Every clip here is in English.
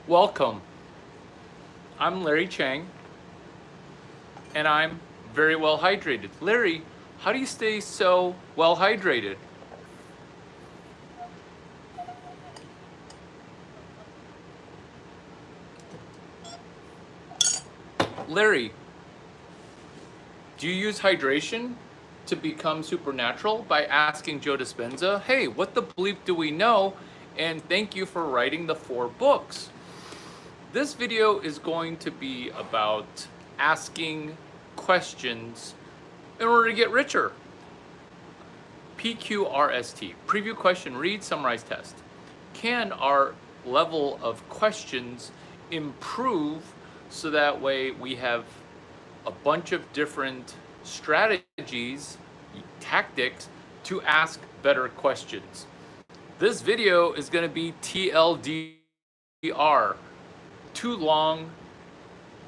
Welcome. I'm Larry Chang, and I'm very well hydrated. Larry, how do you stay so well hydrated? Larry, do you use hydration to become supernatural by asking Joe Dispenza, hey, what the bleep do we know? And thank you for writing the 4 books. This video is going to be about asking questions in order to get richer. PQRST, preview, question, read, summarize, test. Can our level of questions improve so that way we have a bunch of different strategies, tactics to ask better questions? This video is going to be TLDR, too long,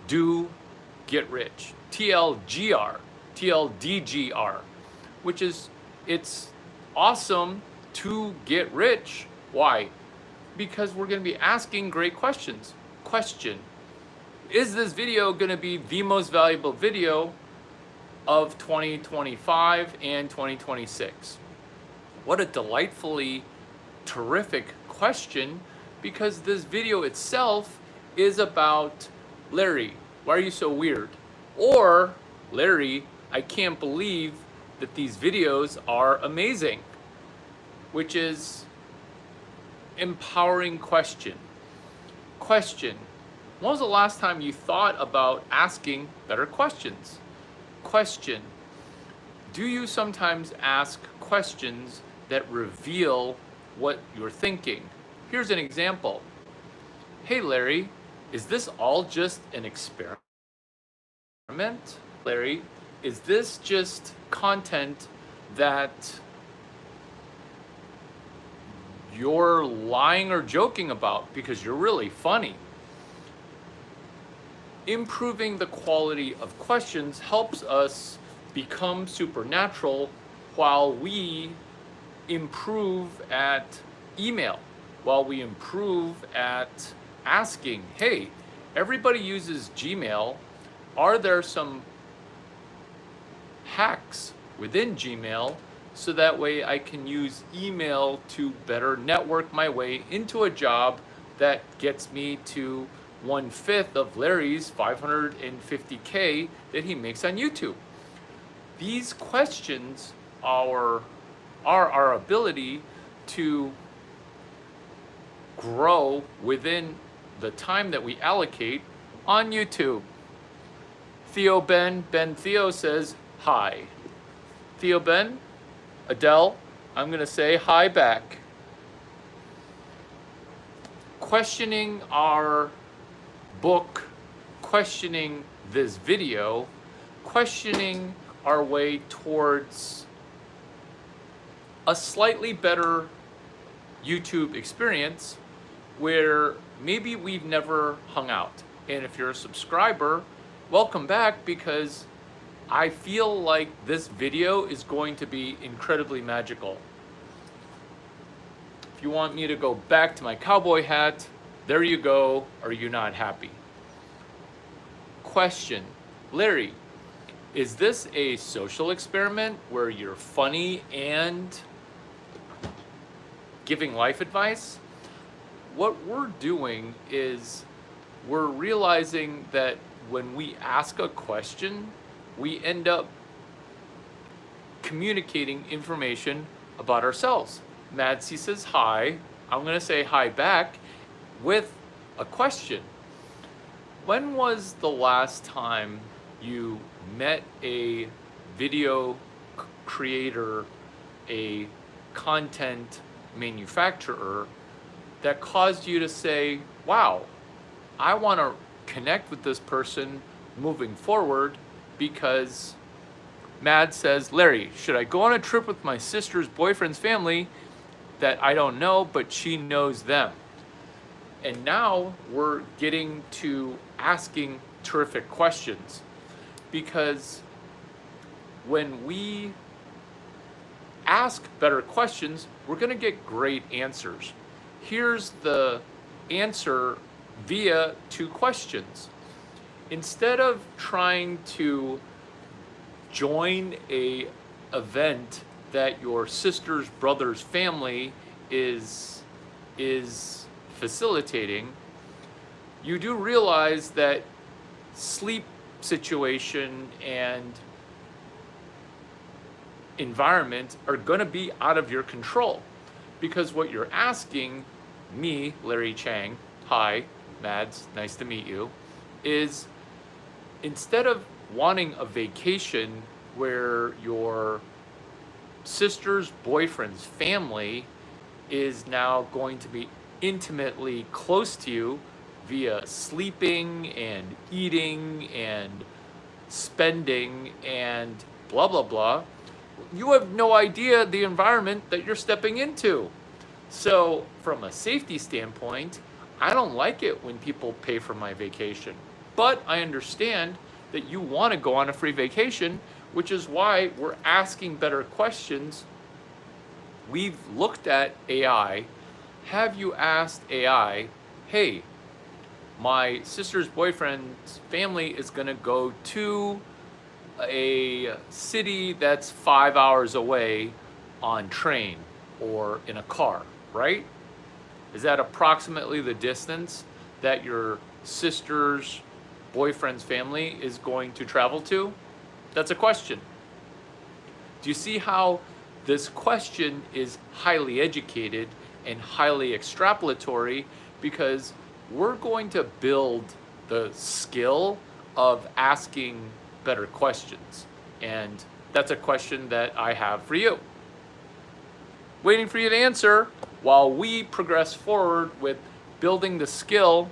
do, get rich. TLGR, TLDGR, which is it's awesome to get rich. Why? Because we're going to be asking great questions. Question: is this video going to be the most valuable video of 2025 and 2026? What a delightfully terrific question, because this video itself is about, Larry, why are you so weird? Or, Larry, I can't believe that these videos are amazing, which is empowering question. Question: when was the last time you thought about asking better questions? Question: do you sometimes ask questions that reveal what you're thinking? Here's an example. Hey Larry, is this all just an experiment? Larry, is this just content that you're lying or joking about because you're really funny? Improving the quality of questions helps us become supernatural while we improve at email, while we improve at asking, hey, everybody uses Gmail. Are there some hacks within Gmail so that way I can use email to better network my way into a job that gets me to 1/5 of Larry's 550K that he makes on YouTube? These questions are our ability to grow within the time that we allocate on YouTube. Theo Ben Theo says hi. Theo Ben, Adele, I'm going to say hi back. Questioning our book, questioning this video, questioning our way towards a slightly better YouTube experience where maybe we've never hung out. And if you're a subscriber, welcome back, because I feel like this video is going to be incredibly magical. If you want me to go back to my cowboy hat, there you go. Are you not happy? Question: Larry, is this a social experiment where you're funny and giving life advice? What we're doing is we're realizing that when we ask a question, we end up communicating information about ourselves. Madsy says hi. I'm going to say hi back with a question. When was the last time you met a video creator, a content manufacturer, that caused you to say, wow, I want to connect with this person moving forward? Because Mad says, Larry, should I go on a trip with my sister's boyfriend's family that I don't know, but she knows them? And now we're getting to asking terrific questions, because when we ask better questions, we're going to get great answers. Here's the answer via 2 questions. Instead of trying to join a event that your sister's brother's family is facilitating, you do realize that sleep situation and environment are going to be out of your control, because what you're asking me, Larry Chang, hi Mads, nice to meet you, is instead of wanting a vacation where your sister's boyfriend's family is now going to be intimately close to you via sleeping and eating and spending and blah blah blah, you have no idea the environment that you're stepping into. So from a safety standpoint, I don't like it when people pay for my vacation, but I understand that you want to go on a free vacation, which is why we're asking better questions. We've looked at AI. Have you asked AI, hey, my sister's boyfriend's family is going to go to a city that's 5 hours away on train or in a car, right? Is that approximately the distance that your sister's boyfriend's family is going to travel to? That's a question. Do you see how this question is highly educated and highly extrapolatory? Because we're going to build the skill of asking better questions. And that's a question that I have for you, waiting for you to answer while we progress forward with building the skill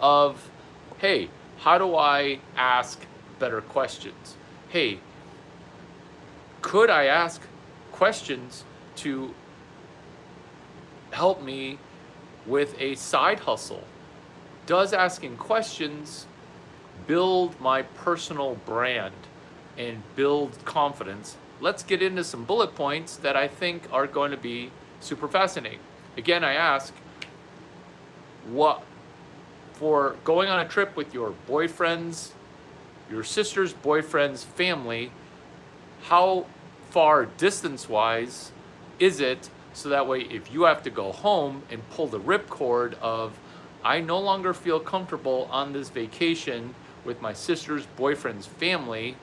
of, hey, how do I ask better questions? Hey, could I ask questions to help me with a side hustle? Does asking questions build my personal brand and build confidence? Let's get into some bullet points that I think are going to be super fascinating. Again, I ask, what for going on a trip with your sister's boyfriend's family, how far distance-wise is it, so that way if you have to go home and pull the ripcord of, I no longer feel comfortable on this vacation with my sister's boyfriend's family,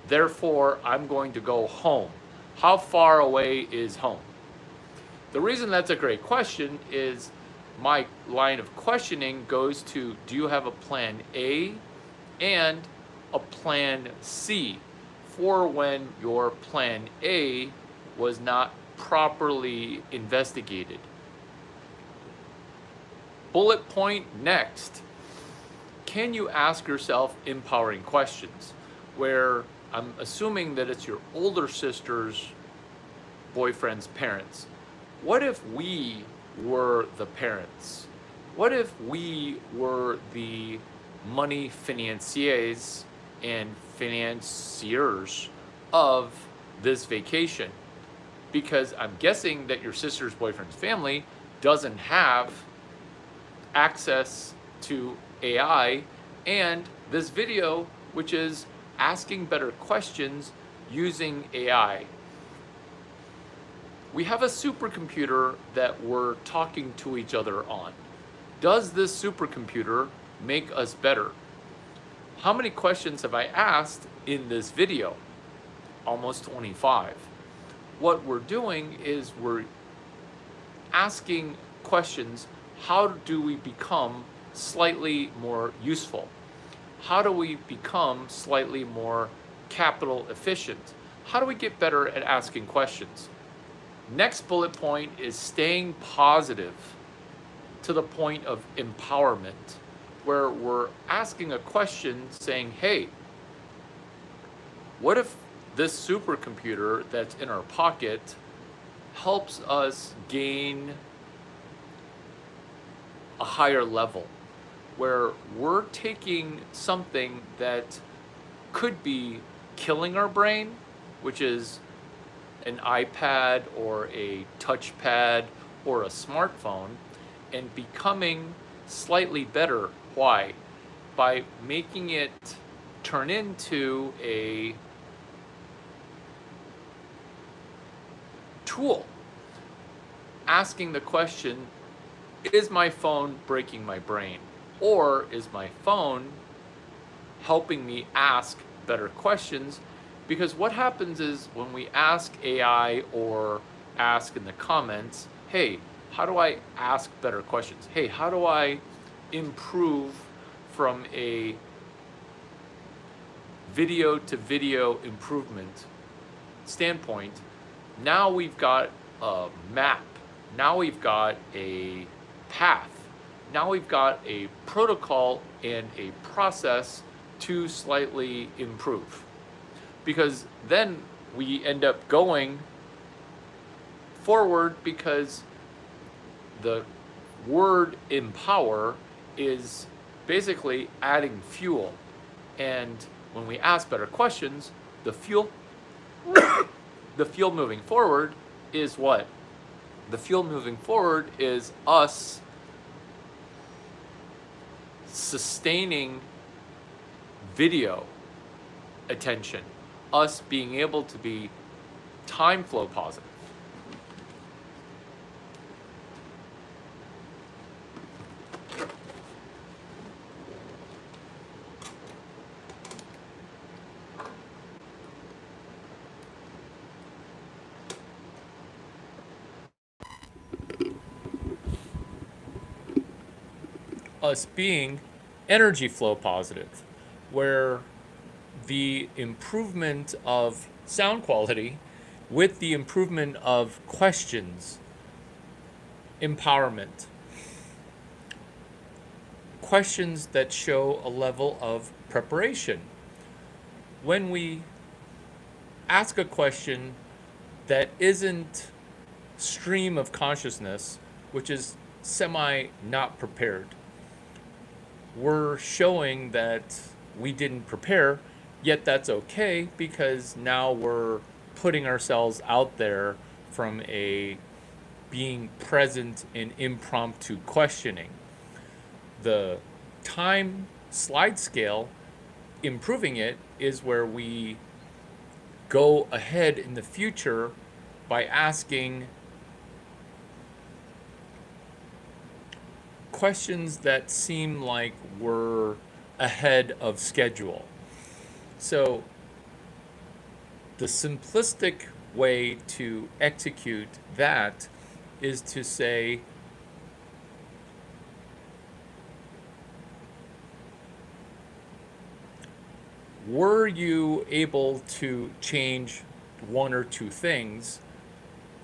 therefore I'm going to go home. How far away is home? The reason that's a great question is my line of questioning goes to, do you have a plan A and a plan C for when your plan A was not properly investigated? Bullet point next. Can you ask yourself empowering questions? Where I'm assuming that it's your older sister's boyfriend's parents. What if we were the parents? What if we were the money financiers and financiers of this vacation? Because I'm guessing that your sister's boyfriend's family doesn't have access to AI and this video, which is asking better questions using AI. We have a supercomputer that we're talking to each other on. Does this supercomputer make us better? How many questions have I asked in this video? Almost 25. What we're doing is we're asking questions. How do we become slightly more useful? How do we become slightly more capital efficient? How do we get better at asking questions? Next bullet point is staying positive to the point of empowerment, where we're asking a question saying, hey, what if this supercomputer that's in our pocket helps us gain a higher level, where we're taking something that could be killing our brain, which is an iPad or a touchpad or a smartphone, and becoming slightly better. Why? By making it turn into a tool. Asking the question, is my phone breaking my brain? Or is my phone helping me ask better questions? Because what happens is when we ask AI or ask in the comments, hey, how do I ask better questions? Hey, how do I improve from a video to video improvement standpoint? Now we've got a map. Now we've got a path. Now we've got a protocol and a process to slightly improve. Because then we end up going forward, because the word empower is basically adding fuel. And when we ask better questions, the fuel the fuel moving forward is what? The fuel moving forward is us sustaining video attention, us being able to be time flow positive. Us being energy flow positive, where the improvement of sound quality with the improvement of questions, empowerment, questions that show a level of preparation. When we ask a question that isn't stream of consciousness, which is semi not prepared, we're showing that we didn't prepare, yet that's okay, because now we're putting ourselves out there from a being present in impromptu questioning. The time slide scale, improving it, is where we go ahead in the future by asking questions that seem like we're ahead of schedule. So the simplistic way to execute that is to say, were you able to change one or two things?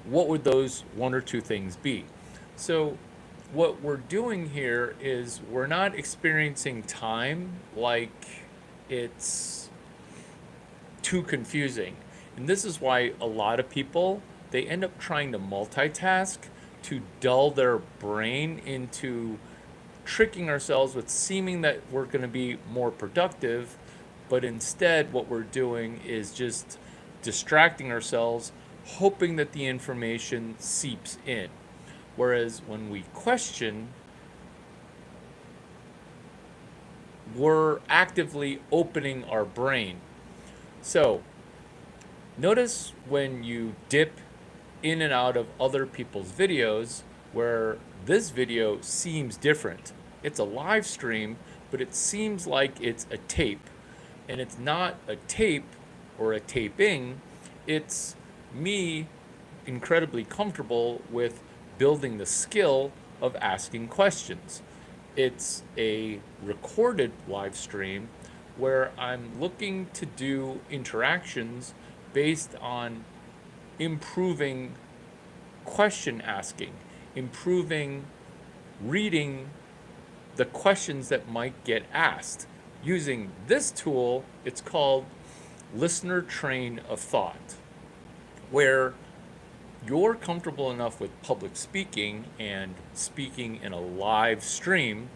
What would those one or two things be? So what we're doing here is we're not experiencing time like it's too confusing. And this is why a lot of people, they end up trying to multitask to dull their brain into tricking ourselves with seeming that we're going to be more productive, but instead what we're doing is just distracting ourselves, hoping that the information seeps in. Whereas when we question, we're actively opening our brain. So notice when you dip in and out of other people's videos, where this video seems different. It's a live stream, but it seems like it's a tape. And it's not a tape or a taping, it's me incredibly comfortable with building the skill of asking questions. It's a recorded live stream where I'm looking to do interactions based on improving question asking, improving reading the questions that might get asked. Using this tool, it's called Listener Train of Thought, where you're comfortable enough with public speaking and speaking in a live stream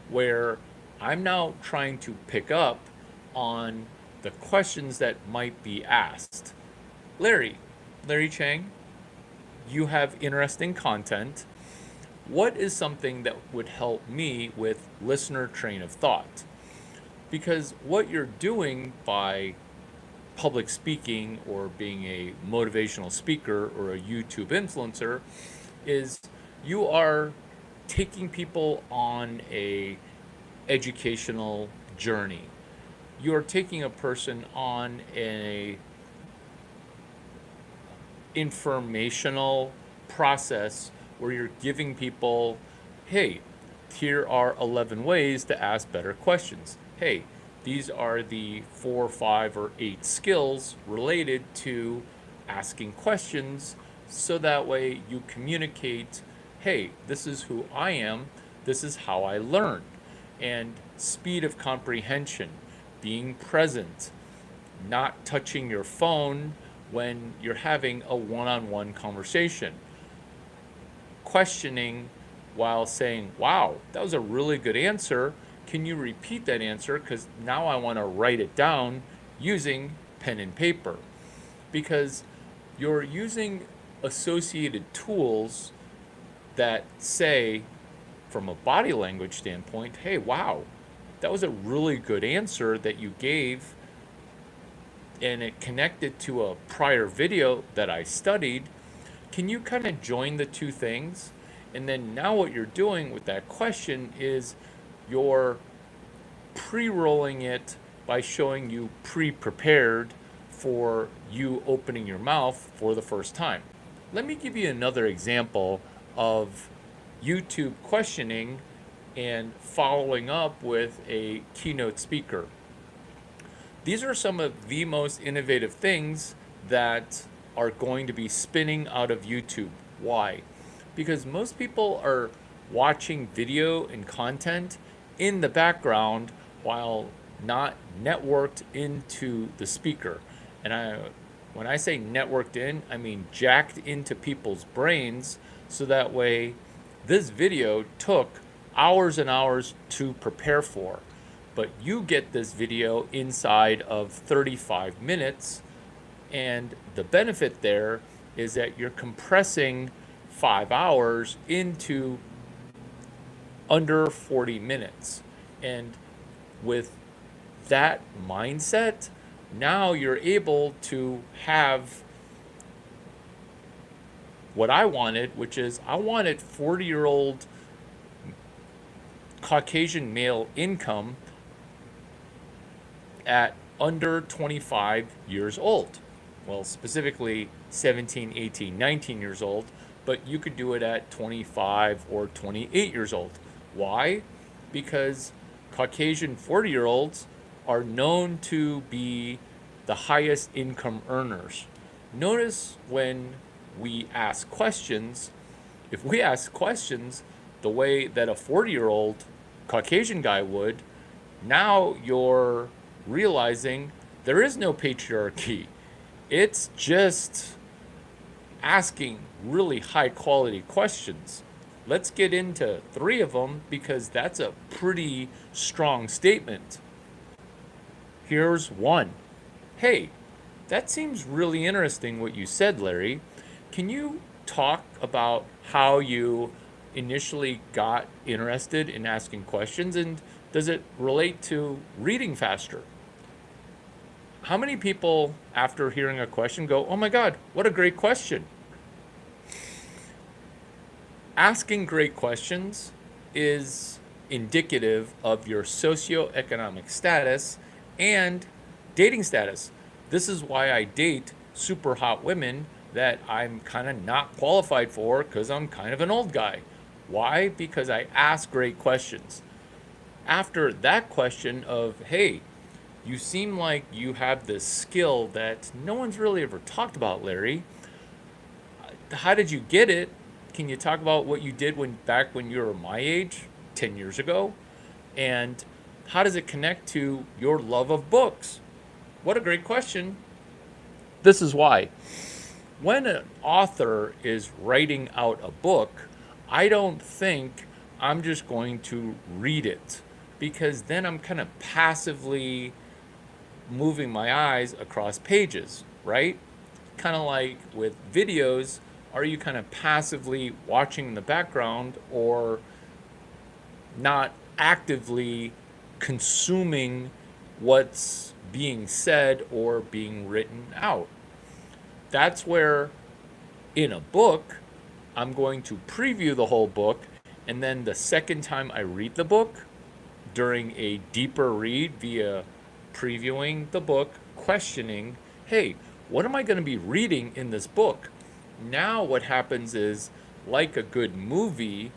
where I'm now trying to pick up on the questions that might be asked. Larry Chang, you have interesting content. what is something that would help me with listener train of thought? Because what you're doing by public speaking or being a motivational speaker or a YouTube influencer is you are taking people on a educational journey. You're taking a person on a informational process where you're giving people, hey, here are 11 ways to ask better questions. Hey, these are the 4, 5, or 8 skills related to asking questions, so that way you communicate, hey, this is who I am, this is how I learn. And speed of comprehension, being present, not touching your phone when you're having a one-on-one conversation, questioning while saying, wow, that was a really good answer. Can you repeat that answer? Because now I want to write it down using pen and paper. Because you're using associated tools that say, from a body language standpoint, hey, wow, that was a really good answer that you gave, and it connected to a prior video that I studied. Can you kind of join the two things? And then now what you're doing with that question is you're pre-rolling it by showing you pre-prepared for you opening your mouth for the first time. Let me give you another example of YouTube questioning and following up with a keynote speaker. These are some of the most innovative things that are going to be spinning out of YouTube. Why? Because most people are watching video and content in the background while not networked into the speaker. And when I say networked in, I mean jacked into people's brains, so that way this video took hours and hours to prepare for. But you get this video inside of 35 minutes, and the benefit there is that you're compressing 5 hours into under 40 minutes. And with that mindset, now you're able to have what I wanted, which is I wanted 40-year-old Caucasian male income at under 25 years old. Well, specifically 17, 18, 19 years old, but you could do it at 25 or 28 years old. Why? Because Caucasian 40-year-olds are known to be the highest income earners. Notice when we ask questions, if we ask questions the way that a 40-year-old Caucasian guy would, now you're realizing there is no patriarchy. It's just asking really high quality questions. Let's get into 3 of them because that's a pretty strong statement. Here's one. Hey, that seems really interesting what you said, Larry. Can you talk about how you initially got interested in asking questions, and does it relate to reading faster? How many people, after hearing a question, go, oh my God, what a great question? Asking great questions is indicative of your socioeconomic status and dating status. This is why I date super hot women that I'm kind of not qualified for because I'm kind of an old guy. Why? Because I ask great questions. After that question of, hey, you seem like you have this skill that no one's really ever talked about, Larry. How did you get it? Can you talk about what you did back when you were my age, 10 years ago? And how does it connect to your love of books? What a great question. This is why. When an author is writing out a book, I don't think I'm just going to read it, because then I'm kind of passively moving my eyes across pages, right? Kind of like with videos, are you kind of passively watching in the background or not actively consuming what's being said or being written out? That's where in a book, I'm going to preview the whole book, and then the second time I read the book, during a deeper read via previewing the book, questioning, hey, what am I going to be reading in this book? Now, what happens is, like a good movie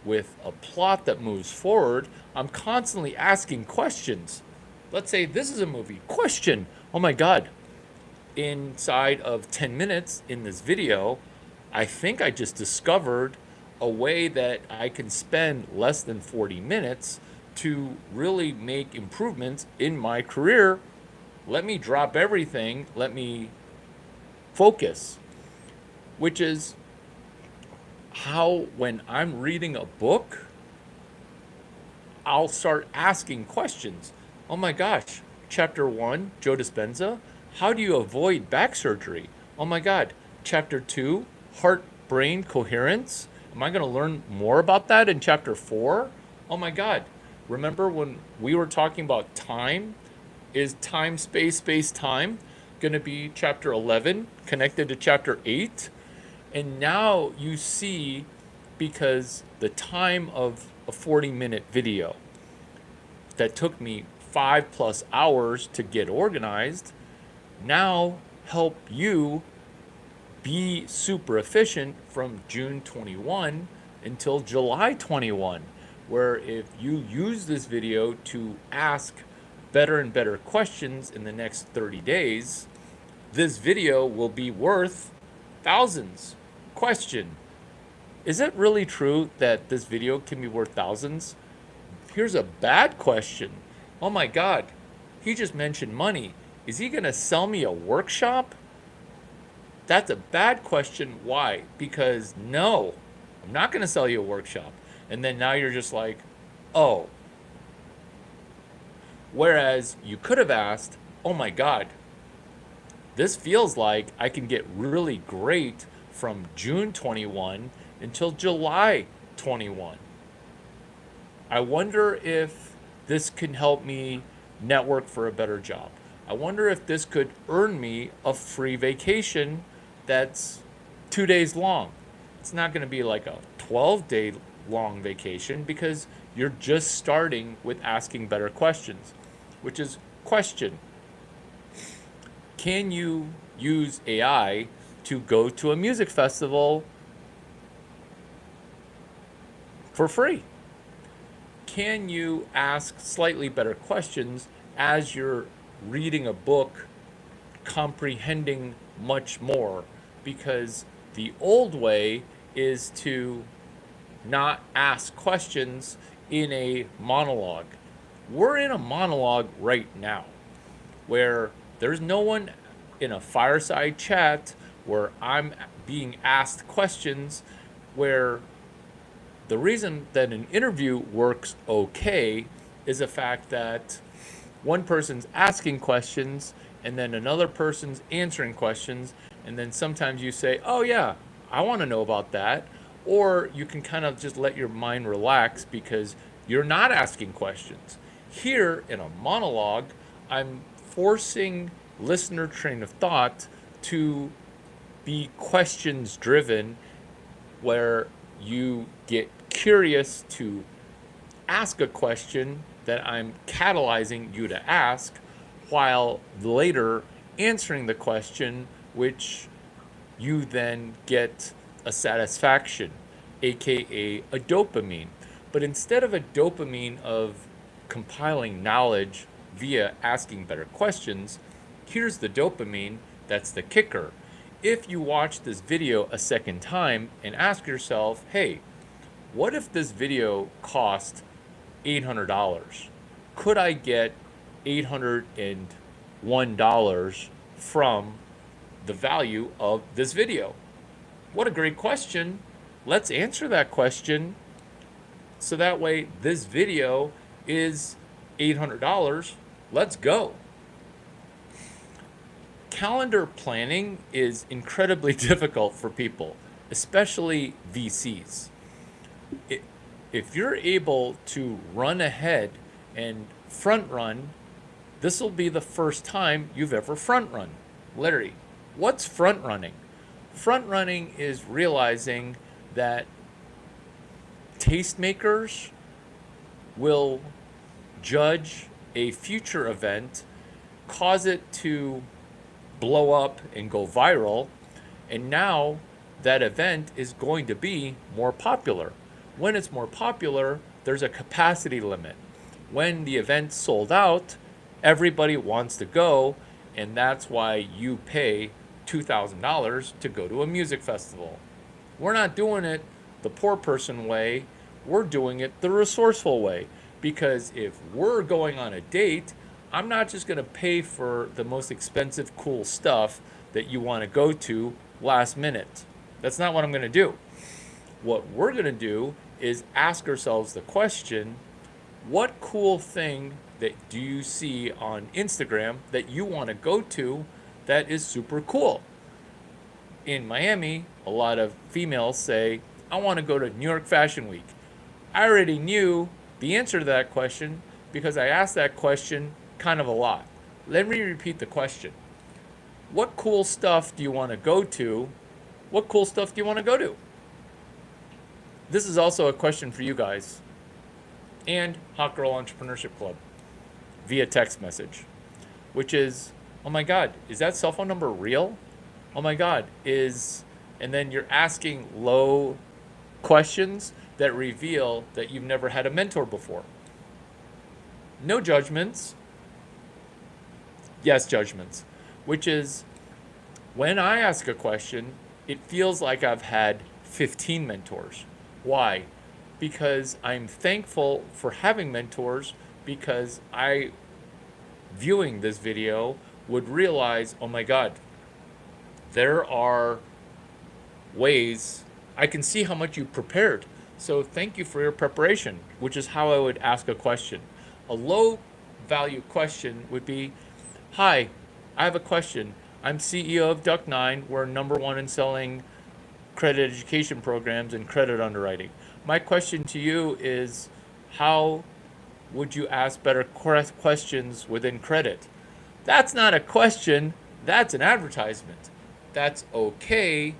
with a plot that moves forward, I'm constantly asking questions. Let's say this is a movie. Question. Oh my God. Inside of 10 minutes in this video, I think I just discovered a way that I can spend less than 40 minutes to really make improvements in my career. Let me drop everything. Let me focus, which is how when I'm reading a book, I'll start asking questions. Oh my gosh, chapter 1, Joe Dispenza, how do you avoid back surgery? Oh my God, chapter 2, heart brain coherence. Am I going to learn more about that in chapter 4? Oh my God, remember when we were talking about time? Is time, space, space, time going to be chapter 11 connected to chapter 8? And now you see, because the time of a 40-minute video that took me 5+ hours to get organized now help you be super efficient from June 21 until July 21, where if you use this video to ask better and better questions in the next 30 days, this video will be worth thousands. Question: is it really true that this video can be worth thousands? Here's a bad question. Oh my God, he just mentioned money. Is he going to sell me a workshop? That's a bad question. Why? Because no, I'm not going to sell you a workshop. And then now you're just like, oh. Whereas you could have asked, oh my God, this feels like I can get really great from June 21 until July 21. I wonder if this can help me network for a better job. I wonder if this could earn me a free vacation that's 2 days long. It's not going to be like a 12-day long vacation because you're just starting with asking better questions, which is question: can you use AI to go to a music festival for free? Can you ask slightly better questions as you're reading a book, comprehending much more? Because the old way is to not ask questions in a monologue. We're in a monologue right now where there's no one in a fireside chat where I'm being asked questions, where the reason that an interview works okay is the fact that one person's asking questions and then another person's answering questions, and then sometimes you say, oh yeah, I want to know about that. Or you can kind of just let your mind relax because you're not asking questions. Here in a monologue, I'm forcing listener train of thought to be questions driven, where you get curious to ask a question that I'm catalyzing you to ask, while later answering the question, which you then get a satisfaction, aka a dopamine. But instead of a dopamine of compiling knowledge via asking better questions, here's the dopamine that's the kicker. If you watch this video a second time and ask yourself, hey, what if this video cost $800? Could I get $801 from the value of this video? What a great question. Let's answer that question. So that way this video is $800. Let's go. Calendar planning is incredibly difficult for people. especially VCs. If you're able to run ahead and front run, this will be the first time you've ever front run. Larry, what's front running? Front running is realizing that tastemakers will judge a future event, cause it to blow up and go viral, and now that event is going to be more popular. When it's more popular, there's a capacity limit. When the event's sold out, everybody wants to go, and that's why you pay $2,000 to go to a music festival. We're not doing it the poor person way, we're doing it the resourceful way. Because if we're going on a date, I'm not just going to pay for the most expensive, cool stuff that you want to go to last minute. That's not what I'm going to do. What we're going to do is ask ourselves the question, what cool thing that do you see on Instagram that you want to go to that is super cool? In Miami, a lot of females say, I want to go to New York Fashion Week. I already knew the answer to that question because I asked that question kind of a lot. Let me repeat the question. What cool stuff do you want to go to? What cool stuff do you want to go to? This is also a question for you guys and Hot Girl Entrepreneurship Club via text message, which is, oh my God, is that cell phone number real? Oh my God, and then you're asking low questions that reveal that you've never had a mentor before. No judgments. Yes, judgments. Which is, when I ask a question, it feels like I've had 15 mentors. Why? Because I'm thankful for having mentors, because I, viewing this video, would realize, oh my God, there are ways I can see how much you prepared. So thank you for your preparation, which is how I would ask a question. A low value question would be, hi, I have a question. I'm CEO of Duck9. We're number one in selling credit education programs and credit underwriting. My question to you is, how would you ask better questions within credit? That's not a question, that's an advertisement. That's okay,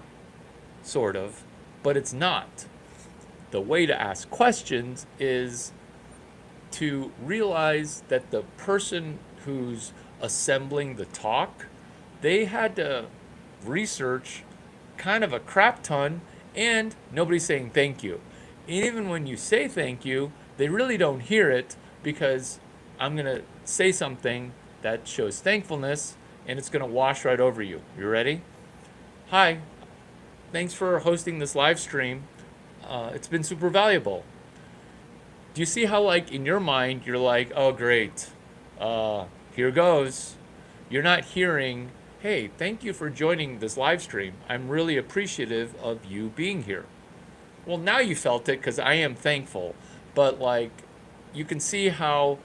sort of, but it's not. The way to ask questions is to realize that the person who's assembling the talk, they had to research kind of a crap ton, and nobody's saying thank you. And even when you say thank you, they really don't hear it, because I'm going to say something that shows thankfulness, and it's going to wash right over you. You ready? Hi, thanks for hosting this live stream. It's been super valuable. Do you see how, like, in your mind, you're like, oh, great, here goes. You're not hearing, hey, thank you for joining this live stream. I'm really appreciative of you being here. Well, now you felt it, because I am thankful. But, like, you can see how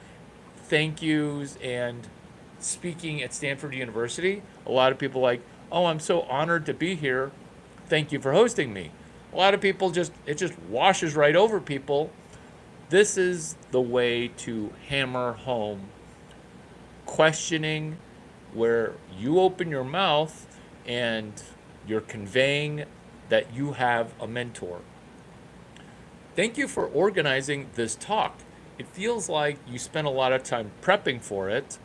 thank yous and speaking at Stanford University, a lot of people like, oh, I'm so honored to be here. Thank you for hosting me. A lot of people it just washes right over people. This is the way to hammer home questioning, where you open your mouth and you're conveying that you have a mentor. Thank you for organizing this talk. It feels like you spent a lot of time prepping for it.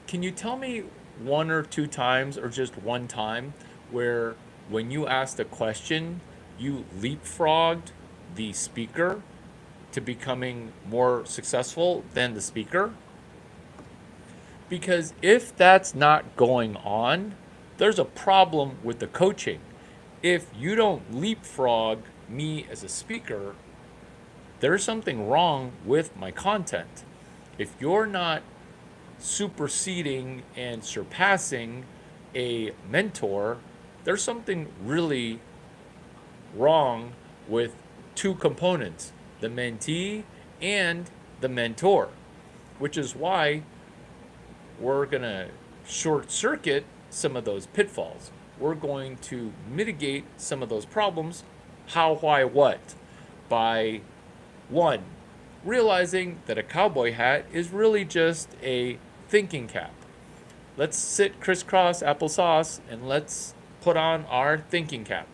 Can you tell me one or two times, or just one time, where when you asked a question, you leapfrogged the speaker to becoming more successful than the speaker? Because if that's not going on, there's a problem with the coaching. If you don't leapfrog me as a speaker, there's something wrong with my content. If you're not superseding and surpassing a mentor, there's something really wrong with two components, the mentee and the mentor, which is why we're going to short circuit some of those pitfalls. we're going to mitigate some of those problems. How, why, what? By one, realizing that a cowboy hat is really just a thinking cap. Let's sit crisscross applesauce and let's put on our thinking cap.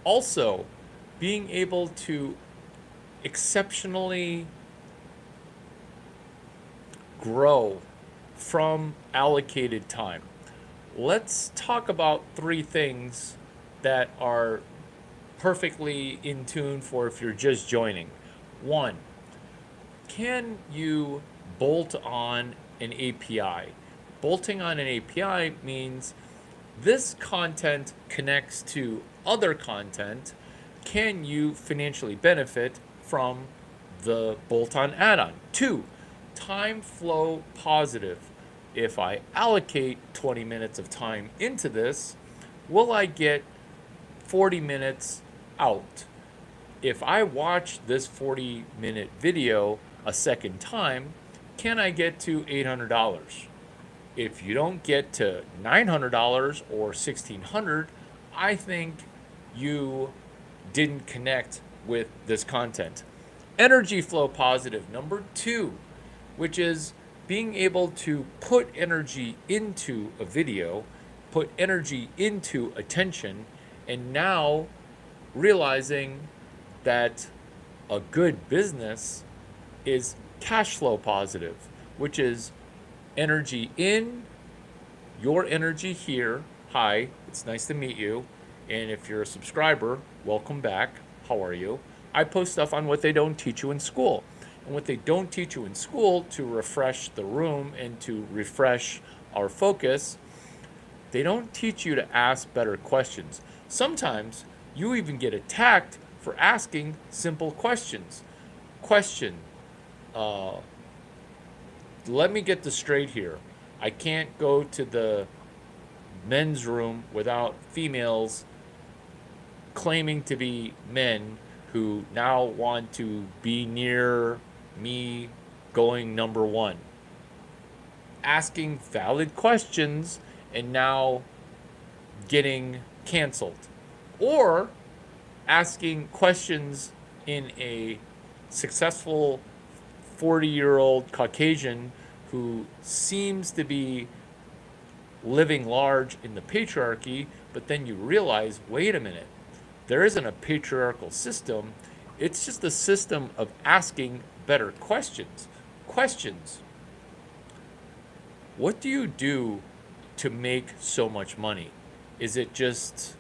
Also, being able to exceptionally grow from allocated time. Let's talk about 3 things that are perfectly in tune for if you're just joining. 1, can you bolt on an API? Bolting on an API means this content connects to other content. Can you financially benefit from the bolt-on add-on? 2, time flow positive. If I allocate 20 minutes of time into this, will I get 40 minutes out? If I watch this 40-minute video a second time, can I get to $800? If you don't get to $900 or $1,600, I think you didn't connect with this content. Energy flow positive, number 2, which is being able to put energy into a video, put energy into attention, and now realizing that a good business is cash flow positive, which is energy in, your energy here. Hi, it's nice to meet you. And if you're a subscriber, welcome back. How are you? I post stuff on what they don't teach you in school. And what they don't teach you in school to refresh the room and to refresh our focus, they don't teach you to ask better questions. Sometimes you even get attacked for asking simple questions. Question, let me get this straight here. I can't go to the men's room without females claiming to be men who now want to be near me going number 1. Asking valid questions and now getting canceled. Or asking questions in a successful 40-year-old Caucasian who seems to be living large in the patriarchy, but then you realize, wait a minute, there isn't a patriarchal system. It's just a system of asking better questions. Questions. What do you do to make so much money? Is it just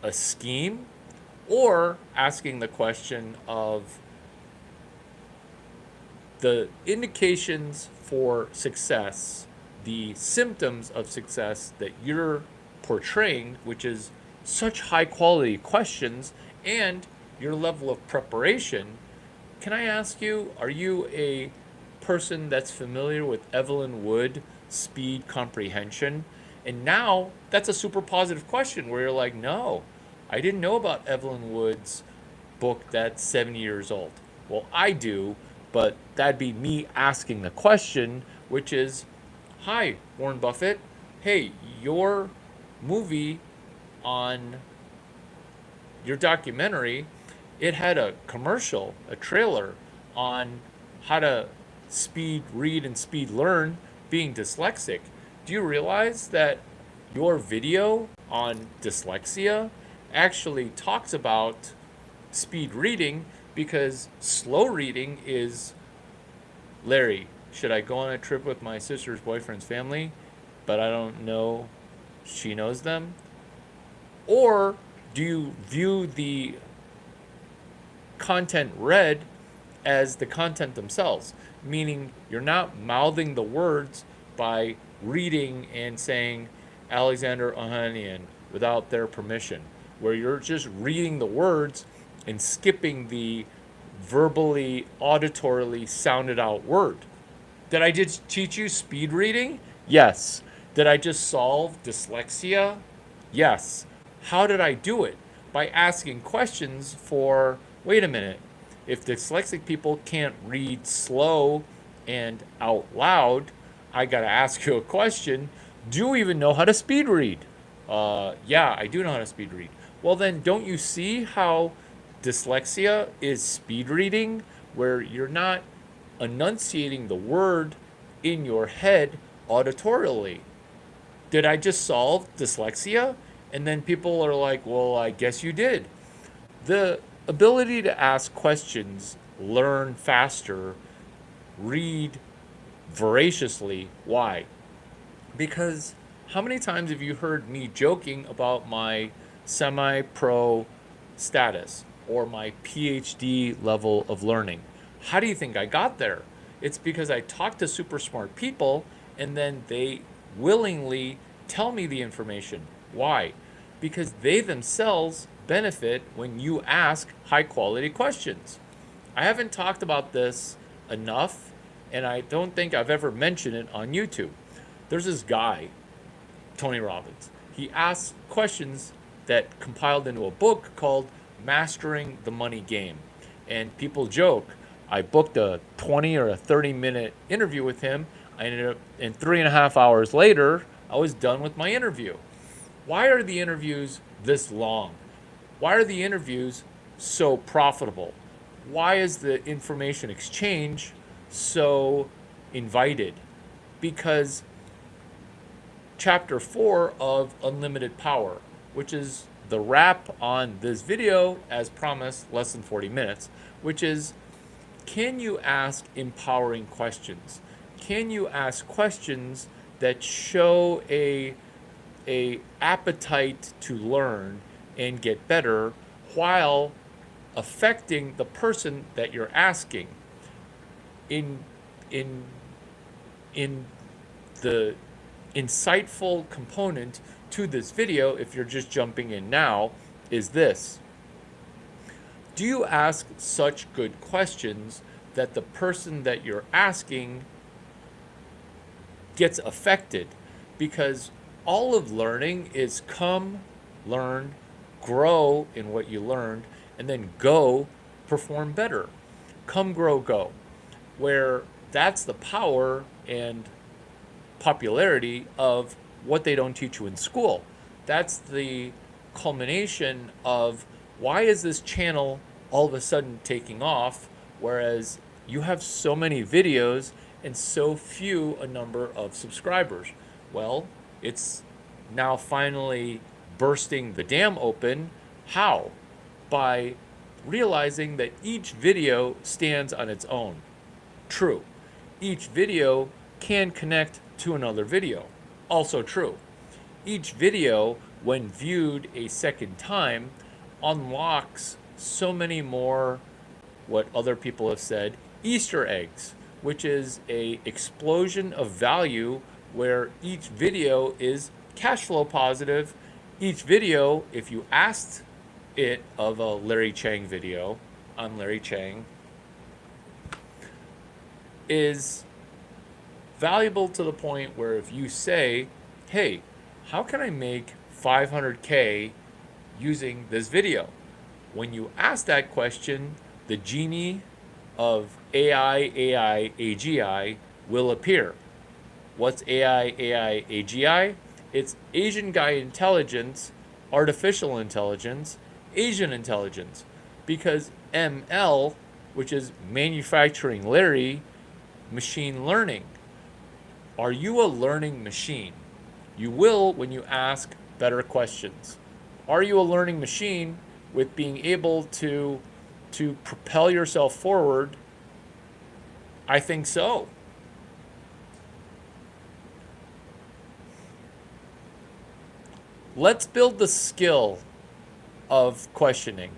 a scheme? Or asking the question of the indications for success, the symptoms of success that you're portraying, which is such high quality questions, and your level of preparation. Can I ask you, are you a person that's familiar with Evelyn Wood, speed comprehension? And now that's a super positive question where you're like, no, I didn't know about Evelyn Wood's book that's 70 years old. Well, I do, but that'd be me asking the question, which is, hi, Warren Buffett. Hey, your movie on your documentary, it had a commercial, a trailer on how to speed read and speed learn being dyslexic. Do you realize that your video on dyslexia actually talks about speed reading, because slow reading is, Larry, should I go on a trip with my sister's boyfriend's family, but I don't know she knows them? Or do you view the content read as the content themselves? Meaning you're not mouthing the words by reading and saying Alexander Ohanian without their permission, where you're just reading the words and skipping the verbally, auditorily sounded out word. Did I just teach you speed reading? Yes. Did I just solve dyslexia? Yes. How did I do it? By asking questions for, wait a minute, if dyslexic people can't read slow and out loud, I got to ask you a question. Do you even know how to speed read? Yeah, I do know how to speed read. Well, then, don't you see how dyslexia is speed reading, where you're not enunciating the word in your head auditorially? Did I just solve dyslexia? And then people are like, well, I guess you did. The ability to ask questions, learn faster, read voraciously. Why? Because how many times have you heard me joking about my semi pro status or my PhD level of learning? How do you think I got there? It's because I talk to super smart people and then they willingly tell me the information. Why? Because they themselves benefit when you ask high quality questions. I haven't talked about this enough, and I don't think I've ever mentioned it on YouTube. There's this guy, Tony Robbins. He asks questions that compiled into a book called Mastering the Money Game. And people joke, I booked a 20 or a 30-minute interview with him. I ended up, in 3.5 hours later, I was done with my interview. Why are the interviews this long? Why are the interviews so profitable? Why is the information exchange so invited? Because chapter 4 of Unlimited Power, which is the wrap on this video, as promised, less than 40 minutes, which is, can you ask empowering questions? Can you ask questions that show a appetite to learn and get better while affecting the person that you're asking? In in in the insightful component to this video, if you're just jumping in now, is this: do you ask such good questions that the person that you're asking gets affected? Because all of learning is come, learn, grow in what you learned, and then go perform better. Come, grow, go. Where that's the power and popularity of what they don't teach you in school. That's the culmination of why is this channel all of a sudden taking off, whereas you have so many videos and so few a number of subscribers. Well, it's now finally bursting the dam open. How? By realizing that each video stands on its own. True. Each video can connect to another video. Also true. Each video, when viewed a second time, unlocks so many more, what other people have said, Easter eggs, which is a explosion of value where each video is cash flow positive. Each video, if you asked it of a Larry Chang video, I'm Larry Chang, is valuable to the point where if you say, hey, how can I make 500K using this video? When you ask that question, the genie of AI, AGI will appear. What's AI, AGI? It's Asian guy intelligence, artificial intelligence, Asian intelligence. Because ML, which is manufacturing Larry, machine learning. Are you a learning machine? You will when you ask better questions. Are you a learning machine with being able to propel yourself forward? I think so. Let's build the skill of questioning.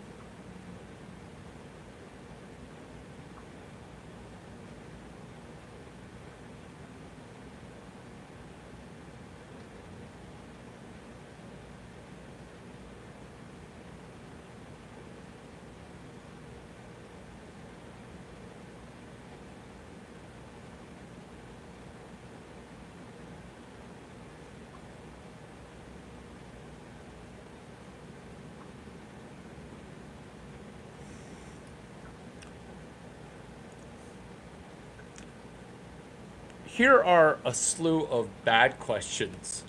Here are a slew of bad questions.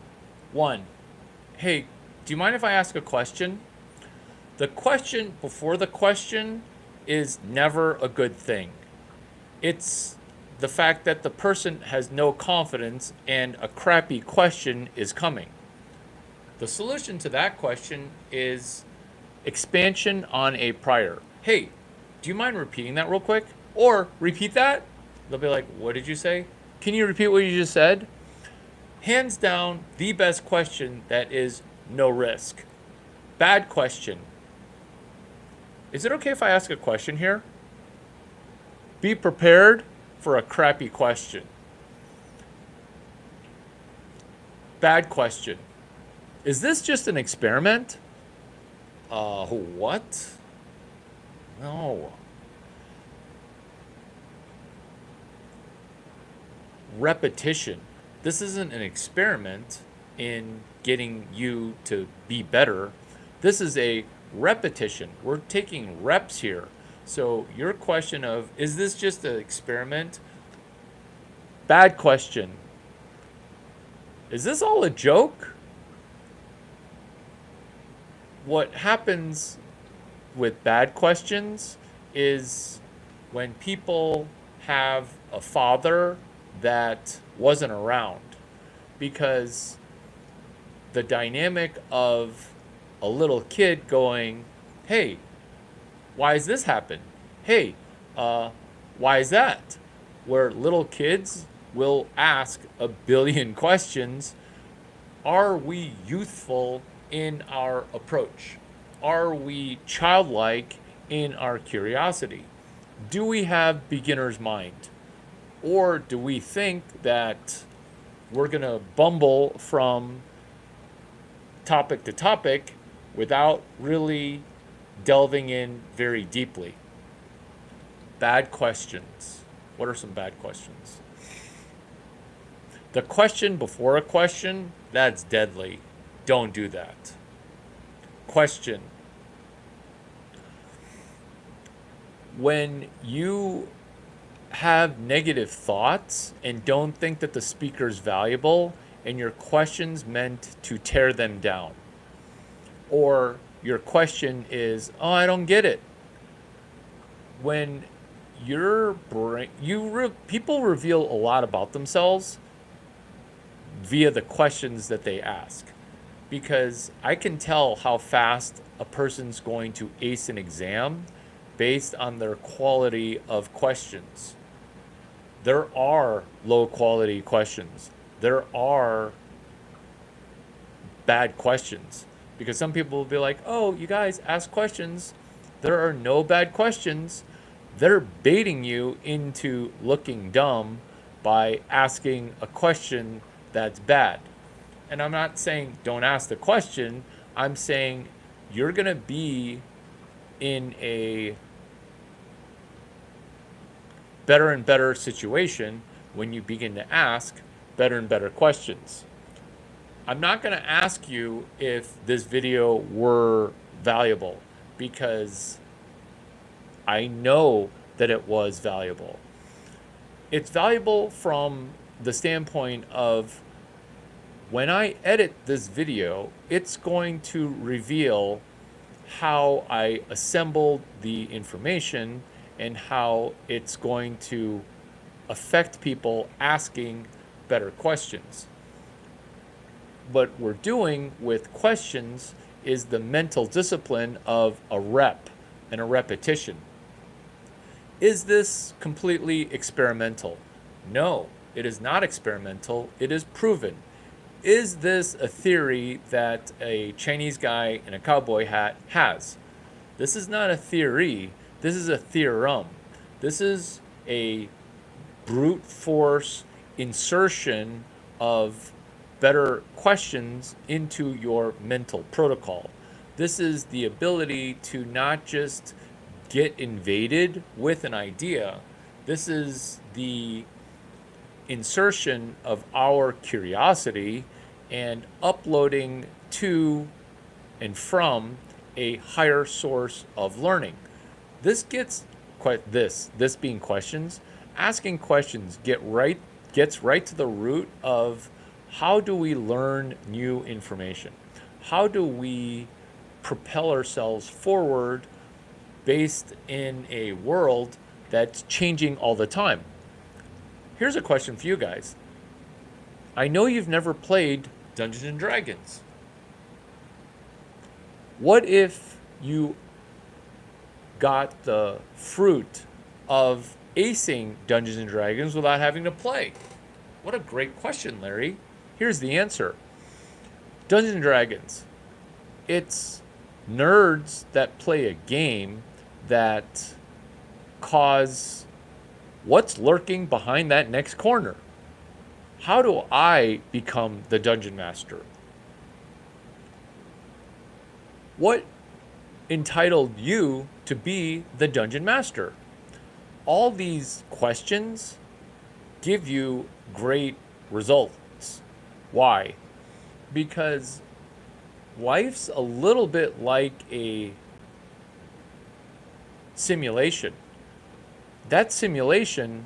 One, hey, do you mind if I ask a question? The question before the question is never a good thing. It's the fact that the person has no confidence and a crappy question is coming. The solution to that question is expansion on a prior. Hey, do you mind repeating that real quick? Or repeat that? They'll be like, what did you say? Can you repeat what you just said? Hands down, the best question that is no risk. Bad question. Is it okay if I ask a question here? Be prepared for a crappy question. Bad question. Is this just an experiment? What? No. Repetition. This isn't an experiment in getting you to be better. This is a repetition. We're taking reps here. So your question of, is this just an experiment? Bad question. Is this all a joke? What happens with bad questions is when people have a father that wasn't around, because the dynamic of a little kid going, hey, why is this happen? Hey, why is that? Where little kids will ask a billion questions. Are we youthful in our approach? Are we childlike in our curiosity? Do we have beginner's mind? Or do we think that we're going to bumble from topic to topic without really delving in very deeply? Bad questions. What are some bad questions? The question before a question, that's deadly. Don't do that. Question. When you have negative thoughts and don't think that the speaker is valuable and your question's meant to tear them down, or your question is, oh, I don't get it. When your brain, people reveal a lot about themselves via the questions that they ask, because I can tell how fast a person's going to ace an exam based on their quality of questions. There are low quality questions. There are bad questions, because some people will be like, oh, you guys ask questions. There are no bad questions. They're baiting you into looking dumb by asking a question that's bad. And I'm not saying don't ask the question. I'm saying you're going to be in a better and better situation when you begin to ask better and better questions. I'm not going to ask you if this video were valuable, because I know that it was valuable. It's valuable from the standpoint of, when I edit this video, it's going to reveal how I assembled the information and how it's going to affect people asking better questions. What we're doing with questions is the mental discipline of a rep and a repetition. Is this completely experimental? No, it is not experimental. It is proven. Is this a theory that a Chinese guy in a cowboy hat has? This is not a theory. This is a theorem. This is a brute force insertion of better questions into your mental protocol. This is the ability to not just get invaded with an idea. This is the insertion of our curiosity and uploading to and from a higher source of learning. This gets this being questions. Asking questions get right gets right to the root of how do we learn new information? How do we propel ourselves forward based in a world that's changing all the time? Here's a question for you guys. I know you've never played Dungeons and Dragons. What if you got the fruit of acing Dungeons and Dragons without having to play? What a great question, Larry. Here's the answer. Dungeons and Dragons. It's nerds that play a game that cause what's lurking behind that next corner. How do I become the dungeon master? What entitled you to be the dungeon master? All these questions give you great results. Why? Because life's a little bit like a simulation. That simulation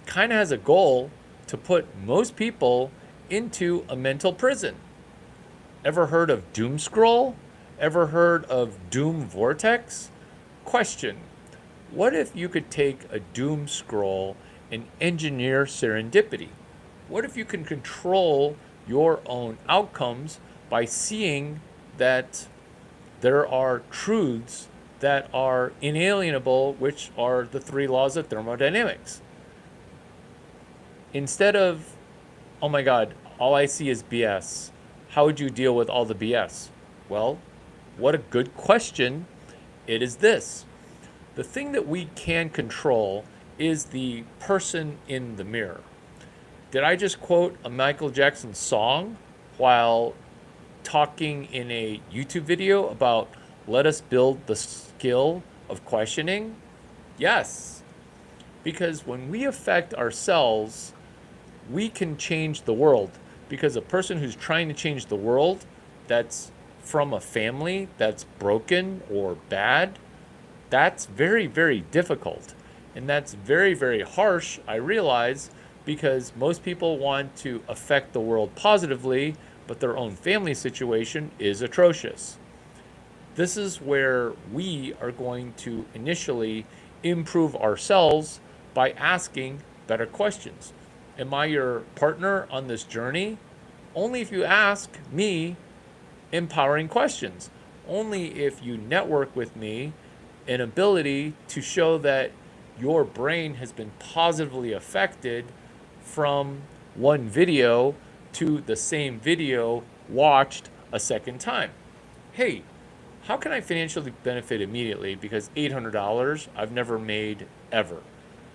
kind of has a goal to put most people into a mental prison. Ever heard of Doom Scroll? Ever heard of Doom Vortex? Question: what if you could take a Doom Scroll and engineer serendipity? What if you can control your own outcomes by seeing that there are truths that are inalienable, which are the 3 laws of thermodynamics? Instead of, oh my God, all I see is BS, how would you deal with all the BS? Well, what a good question. It is this. The thing that we can control is the person in the mirror. Did I just quote a Michael Jackson song while talking in a YouTube video about let us build the skill of questioning? Yes. Because when we affect ourselves, we can change the world. Because a person who's trying to change the world that's from a family that's broken or bad, that's very, very difficult. And that's very, very harsh, I realize, because most people want to affect the world positively, but their own family situation is atrocious. This is where we are going to initially improve ourselves by asking better questions. Am I your partner on this journey? Only if you ask me empowering questions. Only if you network with me an ability to show that your brain has been positively affected from one video to the same video watched a second time. Hey, how can I financially benefit immediately? Because $800 I've never made ever.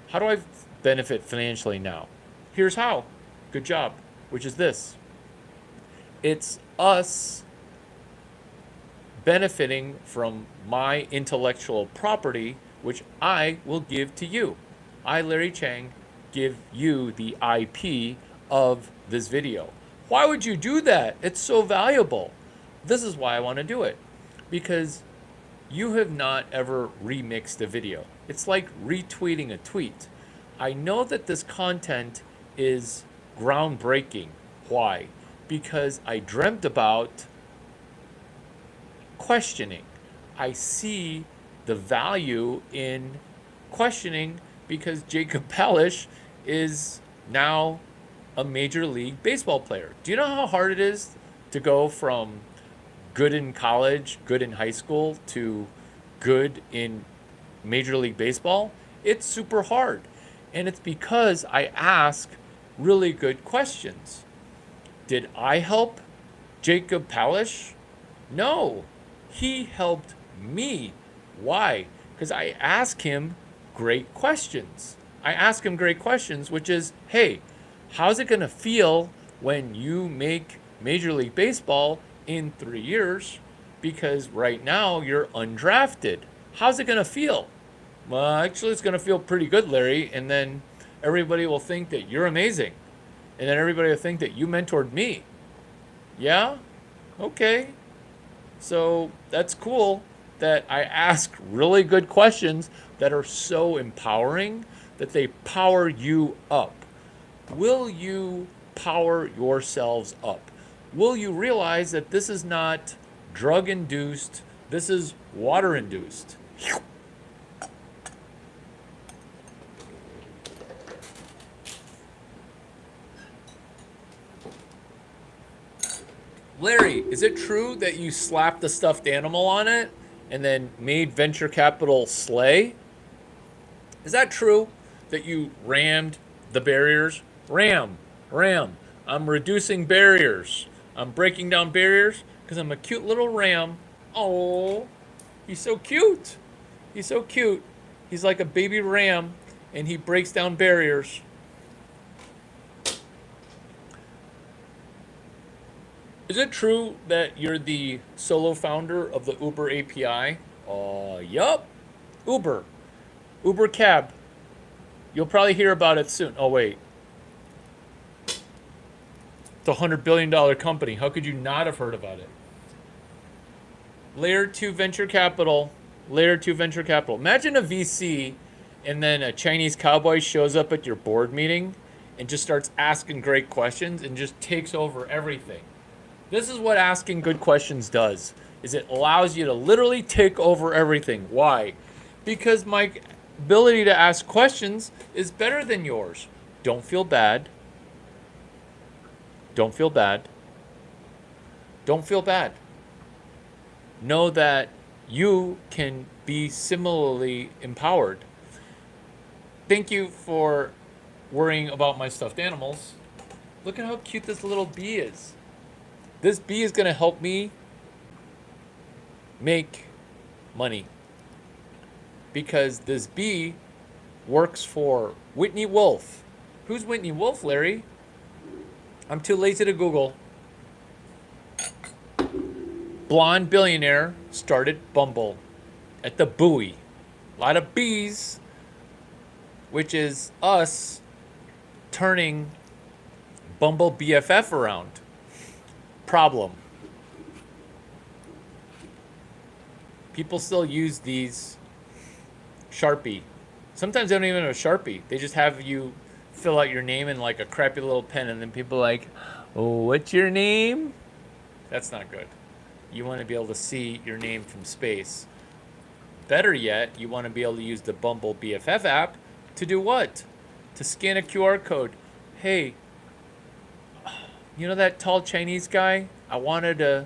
How do I benefit financially now? Here's how. Good job. Which is this. It's us benefiting from my intellectual property, which I will give to you. I, Larry Chang, give you the IP of this video. Why would you do that? It's so valuable. This is why I want to do it. Because you have not ever remixed a video. It's like retweeting a tweet. I know that this content is groundbreaking. Why? Because I dreamt about questioning. I see the value in questioning because Jacob Palish is now a Major League Baseball player. Do you know how hard it is to go from good in college, good in high school, to good in Major League Baseball? It's super hard. And it's because I ask really good questions. Did I help Jacob Palish? No. He helped me. Why? Because I ask him great questions. I ask him great questions, which is, hey, how's it going to feel when you make Major League Baseball in 3 years? Because right now you're undrafted. How's it going to feel? Well, actually, it's going to feel pretty good, Larry. And then everybody will think that you're amazing. And then everybody will think that you mentored me. Yeah? Okay. So that's cool that I ask really good questions that are so empowering that they power you up. Will you power yourselves up? Will you realize that this is not drug induced, this is water induced? Larry, is it true that you slapped a stuffed animal on it and then made venture capital slay? Is that true that you rammed the barriers? Ram. I'm reducing barriers. I'm breaking down barriers because I'm a cute little ram. Oh, he's so cute. He's so cute. He's like a baby ram and he breaks down barriers. Is it true that you're the solo founder of the Uber API? Yup. Uber. Uber Cab. You'll probably hear about it soon. Oh, wait. It's a $100 billion company. How could you not have heard about it? Layer 2 venture capital. Layer 2 venture capital. Imagine a VC and then a Chinese cowboy shows up at your board meeting and just starts asking great questions and just takes over everything. This is what asking good questions does. Is it allows you to literally take over everything. Why? Because my ability to ask questions is better than yours. Don't feel bad. Don't feel bad. Don't feel bad. Know that you can be similarly empowered. Thank you for worrying about my stuffed animals. Look at how cute this little bee is. This bee is going to help me make money. Because this bee works for Whitney Wolf. Who's Whitney Wolf, Larry? I'm too lazy to Google. Blonde billionaire started Bumble at the buoy. A lot of bees, which is us turning Bumble BFF around. Problem. People still use these Sharpie. Sometimes they don't even have a Sharpie. They just have you fill out your name in like a crappy little pen, and then people are like, oh, what's your name? That's not good. You want to be able to see your name from space. Better yet, you want to be able to use the Bumble BFF app to do what? To scan a QR code. Hey, you know that tall Chinese guy? I wanted to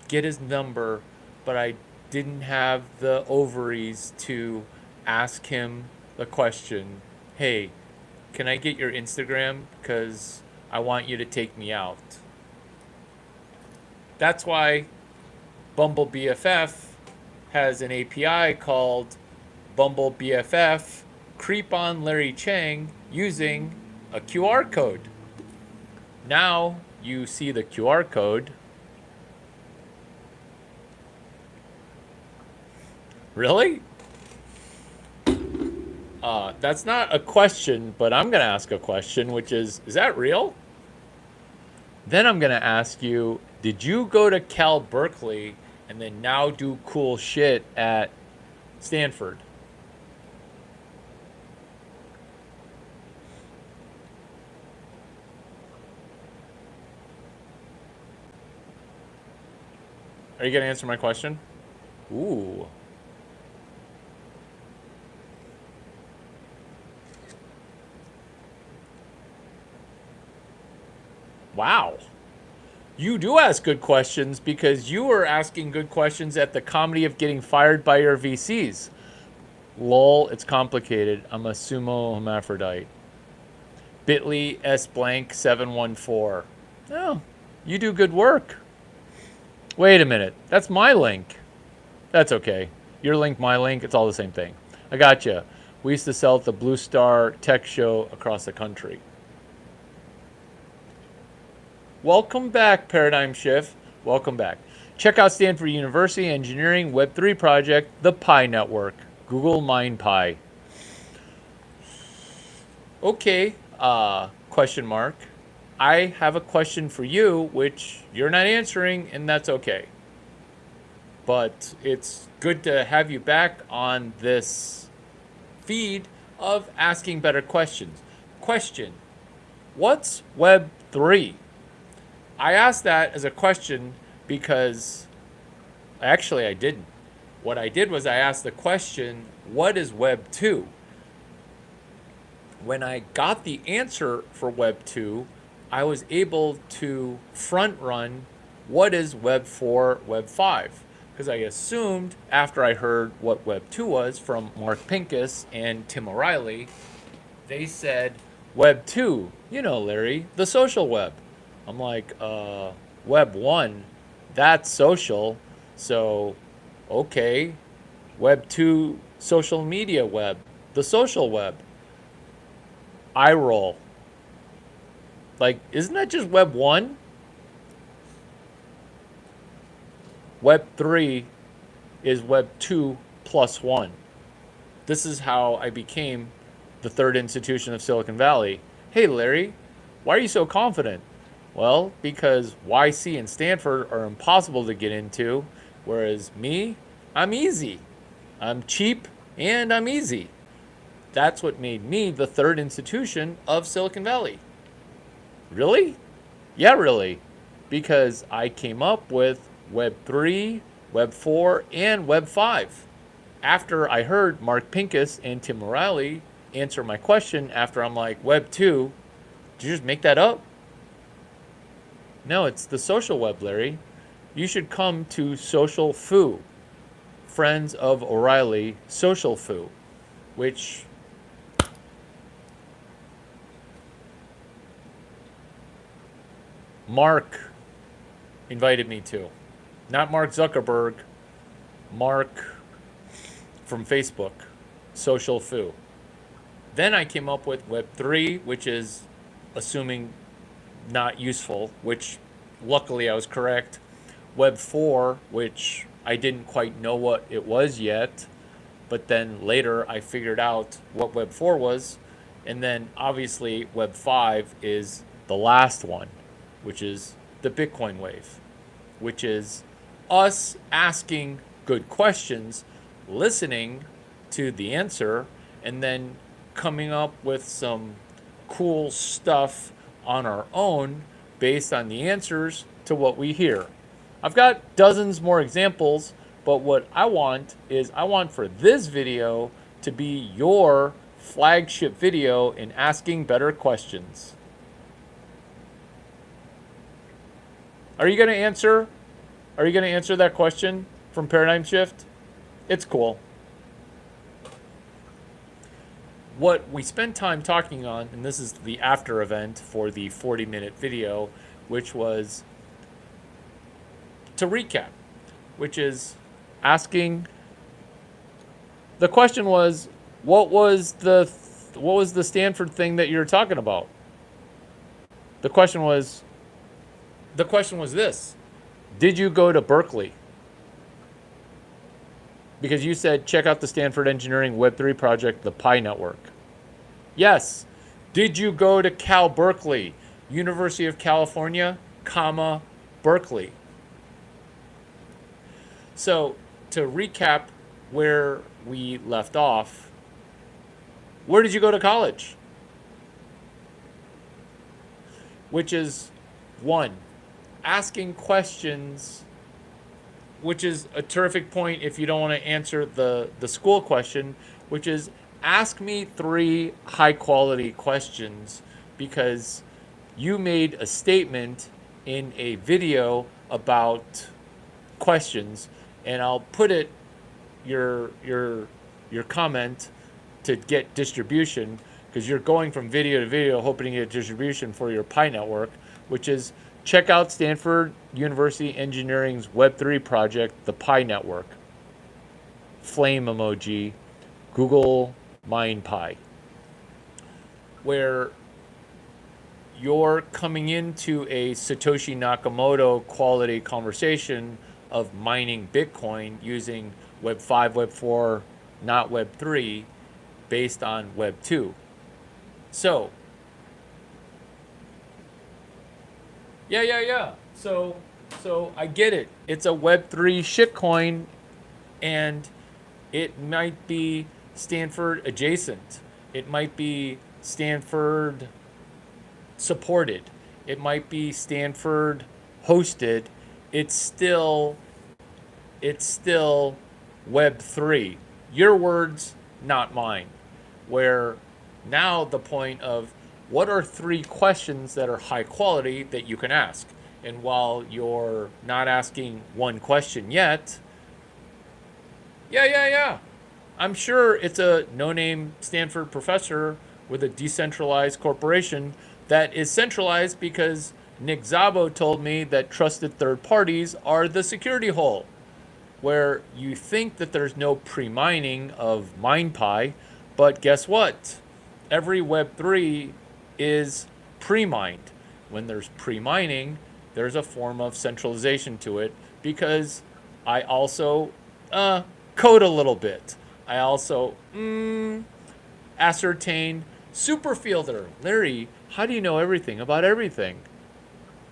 get his number, but I didn't have the ovaries to ask him the question. Hey, can I get your Instagram? Because I want you to take me out. That's why Bumble BFF has an API called Bumble BFF Creep on Larry Chang using a QR code. Now you see the QR code. Really? That's not a question, but I'm going to ask a question, which is that real? Then I'm going to ask you, did you go to Cal Berkeley and then now do cool shit at Stanford? Are you going to answer my question? Ooh. Wow. You do ask good questions because you were asking good questions at the comedy of getting fired by your VCs. Lol, it's complicated. I'm a sumo hermaphrodite. Bitly S blank 714. Oh, you do good work. Wait a minute. That's my link. That's okay. Your link, my link, it's all the same thing. I gotcha. We used to sell at the Blue Star Tech Show across the country. Welcome back, Paradigm Shift. Welcome back. Check out Stanford University Engineering Web3 project, the Pi Network. Google MindPi. Okay, question mark. I have a question for you, which you're not answering, and that's okay. But it's good to have you back on this feed of asking better questions. question. What's Web 3? I asked that as a question because actually I didn't. What I did was I asked the question, what is Web 2? When I got the answer for Web 2, I was able to front run what is Web 4, Web 5. Because I assumed after I heard what Web 2 was from Mark Pincus and Tim O'Reilly, they said Web 2, you know, Larry, the social web. I'm like, Web 1, that's social. So, okay, Web 2, social media web, the social web. I roll. Like, isn't that just Web 1? Web 3 is Web 2 plus 1. This is how I became the third institution of Silicon Valley. Hey, Larry, why are you so confident? Well, because YC and Stanford are impossible to get into, whereas me, I'm easy. I'm cheap and I'm easy. That's what made me the third institution of Silicon Valley. Really? Yeah, really. Because I came up with Web 3, Web 4, and Web 5. After I heard Mark Pincus and Tim O'Reilly answer my question after I'm like, Web 2, did you just make that up? No, it's the social web, Larry. You should come to Social Foo, Friends of O'Reilly Social Foo, which Mark invited me to. Not Mark Zuckerberg, Mark from Facebook, Social Foo. Then I came up with Web 3, which is assuming not useful, which luckily I was correct. Web 4, which I didn't quite know what it was yet, but then later I figured out what Web 4 was. And then obviously Web 5 is the last one, which is the Bitcoin wave, which is us asking good questions, listening to the answer, and then coming up with some cool stuff on our own based on the answers to what we hear. I've got dozens more examples, but what I want is I want for this video to be your flagship video in asking better questions. Are you going to answer? Are you going to answer that question from Paradigm Shift? It's cool. What we spent time talking on, and this is the after event for the 40-minute video, which was to recap, which is asking, the question was, what was the Stanford thing that you're talking about? The question was this: did you go to Berkeley? Because you said check out the Stanford Engineering Web3 project, the Pi Network. Yes. Did you go to Cal Berkeley, University of California, comma, Berkeley? So to recap where we left off, where did you go to college? Which is one, asking questions, which is a terrific point if you don't want to answer the school question, which is ask me 3 high quality questions, because you made a statement in a video about questions, and I'll put it your comment to get distribution, because you're going from video to video hoping to get distribution for your Pi Network, which is check out Stanford University Engineering's Web3 project, the Pi Network. Flame emoji, Google MindPi, where you're coming into a Satoshi Nakamoto quality conversation of mining Bitcoin using Web 5, Web 4, not Web 3, based on Web 2. So, yeah. So I get it. It's a Web3 shitcoin, and it might be Stanford adjacent. It might be Stanford supported. It might be Stanford hosted. It's still Web3. Your words, not mine. Where now the point of what are 3 questions that are high quality that you can ask? And while you're not asking one question yet, yeah. I'm sure it's a no-name Stanford professor with a decentralized corporation that is centralized because Nick Szabo told me that trusted third parties are the security hole, where you think that there's no pre-mining of MinePy, but guess what? Every Web3 is pre-mined. When there's pre-mining, there's a form of centralization to it because I also code a little bit. I also ascertain superfielder. Larry, how do you know everything about everything?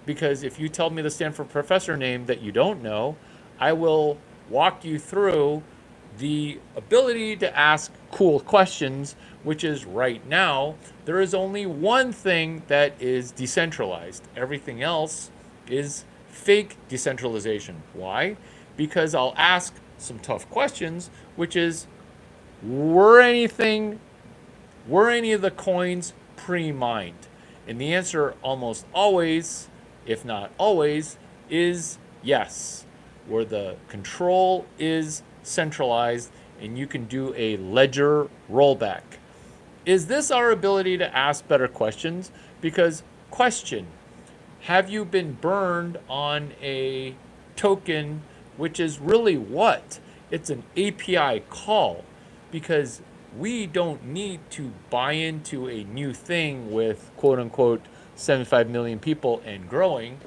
Because if you tell me the Stanford professor name that you don't know, I will walk you through the ability to ask cool questions, which is right now, there is only one thing that is decentralized. Everything else is fake decentralization. Why? Because I'll ask some tough questions, which is, were any of the coins pre-mined? And the answer almost always, if not always, is yes, where the control is centralized and you can do a ledger rollback. Is this our ability to ask better questions? Because question, have you been burned on a token, which is really what? It's an API call, because we don't need to buy into a new thing with quote unquote 75 million people and growing.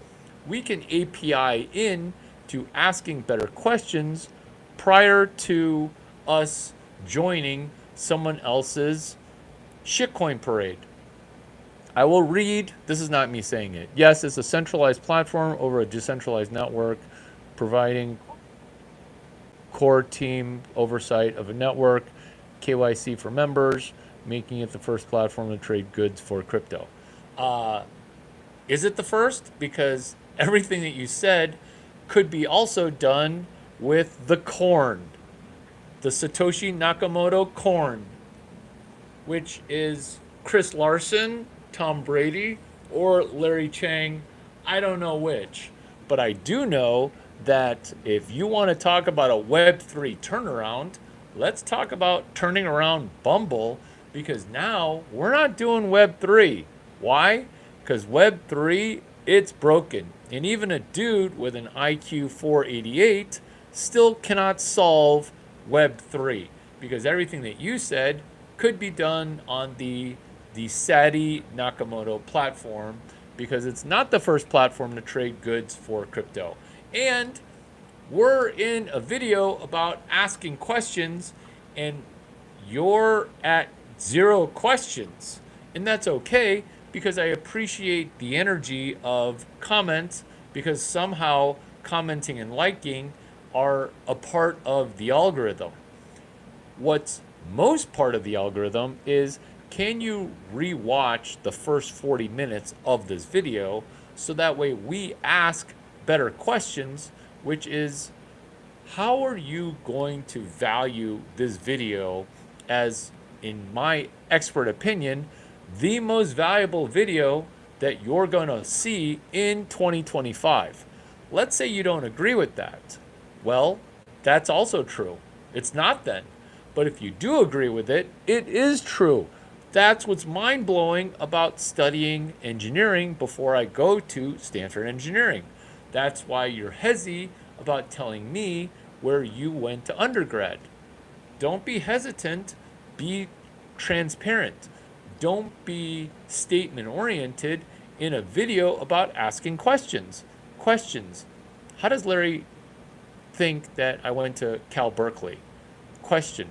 We can API in to asking better questions prior to us joining someone else's shitcoin parade. I will read, this is not me saying it. Yes, it's a centralized platform over a decentralized network, providing core team oversight of a network, KYC for members, making it the first platform to trade goods for crypto. Is it the first? Because everything that you said could be also done with the corn, the Satoshi Nakamoto corn, which is Chris Larson, Tom Brady, or Larry Chang. I don't know which, but I do know that if you want to talk about a Web3 turnaround, let's talk about turning around Bumble, because now we're not doing Web3. Why? Because Web3, it's broken. And even a dude with an IQ 488 still cannot solve Web3, because everything that you said could be done on the Satoshi Nakamoto platform, because it's not the first platform to trade goods for crypto. And we're in a video about asking questions, and you're at 0 questions. And that's okay, because I appreciate the energy of comments, because somehow commenting and liking are a part of the algorithm. What's most part of the algorithm is, can you rewatch the first 40 minutes of this video so that way we ask better questions, which is, how are you going to value this video as, in my expert opinion, the most valuable video that you're going to see in 2025? Let's say you don't agree with that. Well, that's also true. It's not then. But if you do agree with it, it is true. That's what's mind-blowing about studying engineering before I go to Stanford Engineering. That's why you're hesitant about telling me where you went to undergrad. Don't be hesitant. Be transparent. Don't be statement-oriented in a video about asking questions. Questions. How does Larry think that I went to Cal Berkeley? Question.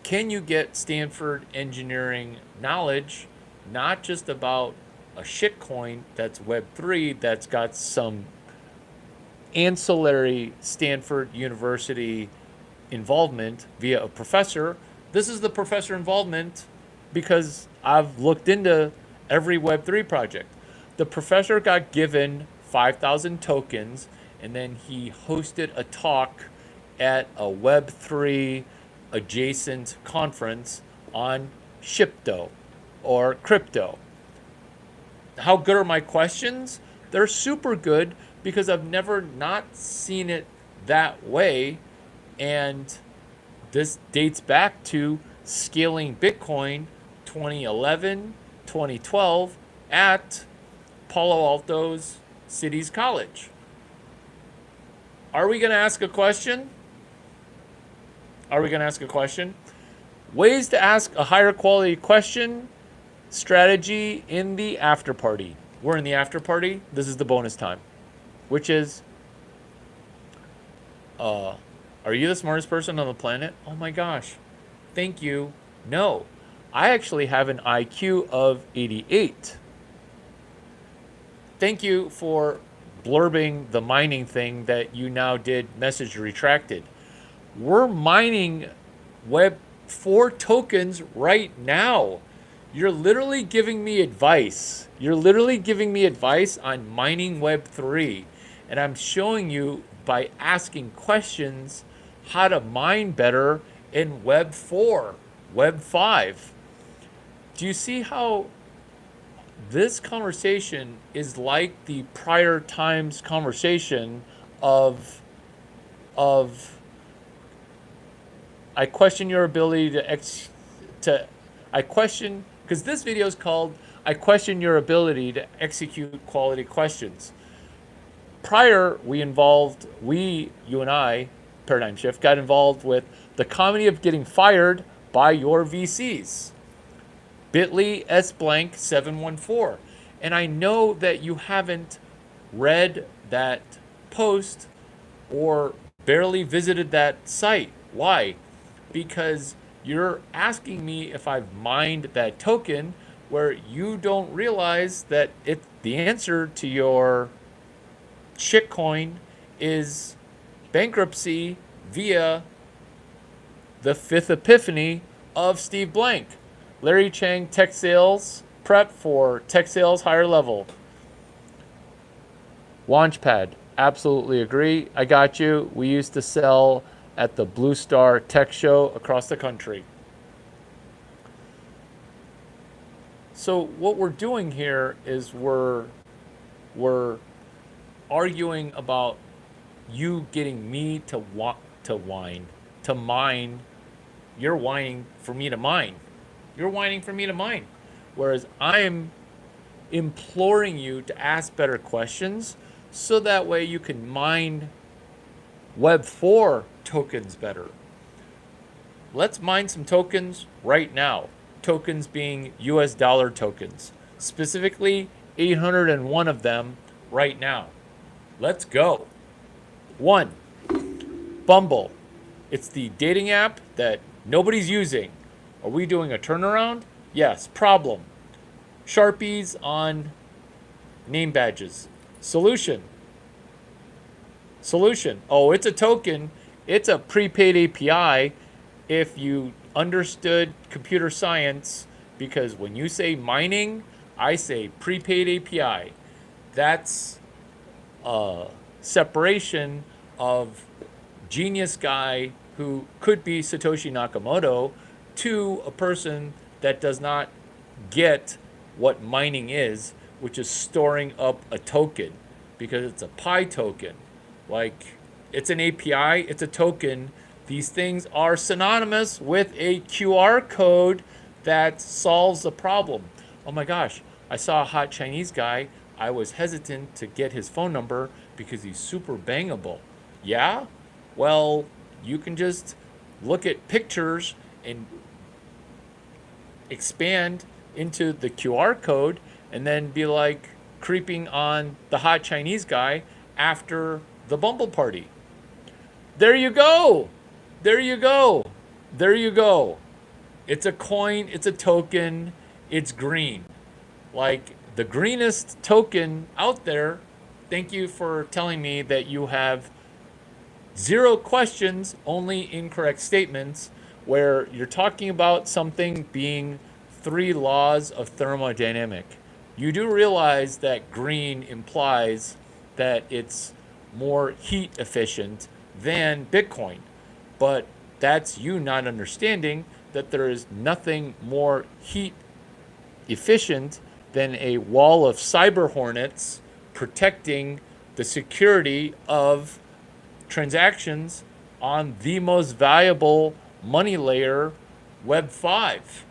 Can you get Stanford engineering knowledge, not just about a shitcoin that's Web3 that's got some ancillary Stanford University involvement via a professor? This is the professor involvement because I've looked into every Web3 project. The professor got given 5,000 tokens, and then he hosted a talk at a Web3 adjacent conference on Shipto or crypto. How good are my questions? They're super good because I've never not seen it that way. And this dates back to scaling Bitcoin 2011, 2012 at Palo Alto's Cities College. Are we going to ask a question? Are we going to ask a question? Ways to ask a higher quality question, strategy in the after party. We're in the after party. This is the bonus time, which is, are you the smartest person on the planet? Oh my gosh. Thank you. No. I actually have an IQ of 88. Thank you for blurbing the mining thing that you now did message retracted. We're mining Web 4 tokens right now. You're literally giving me advice. You're literally giving me advice on mining Web 3. And I'm showing you by asking questions how to mine better in Web 4, Web 5. Do you see how this conversation is like the prior times conversation of I question your ability I question, because this video is called I question your ability to execute quality questions. Prior, you and I, Paradigm Shift, got involved with the comedy of getting fired by your VCs. Bitly S blank 714. And I know that you haven't read that post or barely visited that site. Why? Because you're asking me if I've mined that token where you don't realize that the answer to your shitcoin is bankruptcy via the fifth epiphany of Steve Blank. Larry Chang, tech sales, prep for tech sales higher level. Launchpad, absolutely agree. I got you. We used to sell at the Blue Star Tech Show across the country. So what we're doing here is we're arguing about you getting me to mine. You're whining for me to mine. You're whining for me to mine. Whereas I'm imploring you to ask better questions so that way you can mine Web 4 tokens better. Let's mine some tokens right now. Tokens being US dollar tokens. Specifically, 801 of them right now. Let's go. 1. Bumble. It's the dating app that nobody's using. Are we doing a turnaround? Yes. Problem. Sharpies on name badges. Solution. Oh, it's a token. It's a prepaid API if you understood computer science, because when you say mining, I say prepaid API. That's a separation of genius guy who could be Satoshi Nakamoto to a person that does not get what mining is, which is storing up a token, because it's a Pi token. Like, it's an API, it's a token. These things are synonymous with a QR code that solves a problem. Oh my gosh, I saw a hot Chinese guy. I was hesitant to get his phone number because he's super bangable. Yeah? Well, you can just look at pictures and expand into the QR code and then be like creeping on the hot Chinese guy after the Bumble party. There you go. There you go. There you go. It's a coin, it's a token, it's green. Like the greenest token out there. Thank you for telling me that you have 0 questions, only incorrect statements, where you're talking about something being three laws of thermodynamic. You do realize that green implies that it's more heat efficient than Bitcoin, but that's you not understanding that there is nothing more heat efficient than a wall of cyber hornets protecting the security of transactions on the most valuable money layer, Web 5.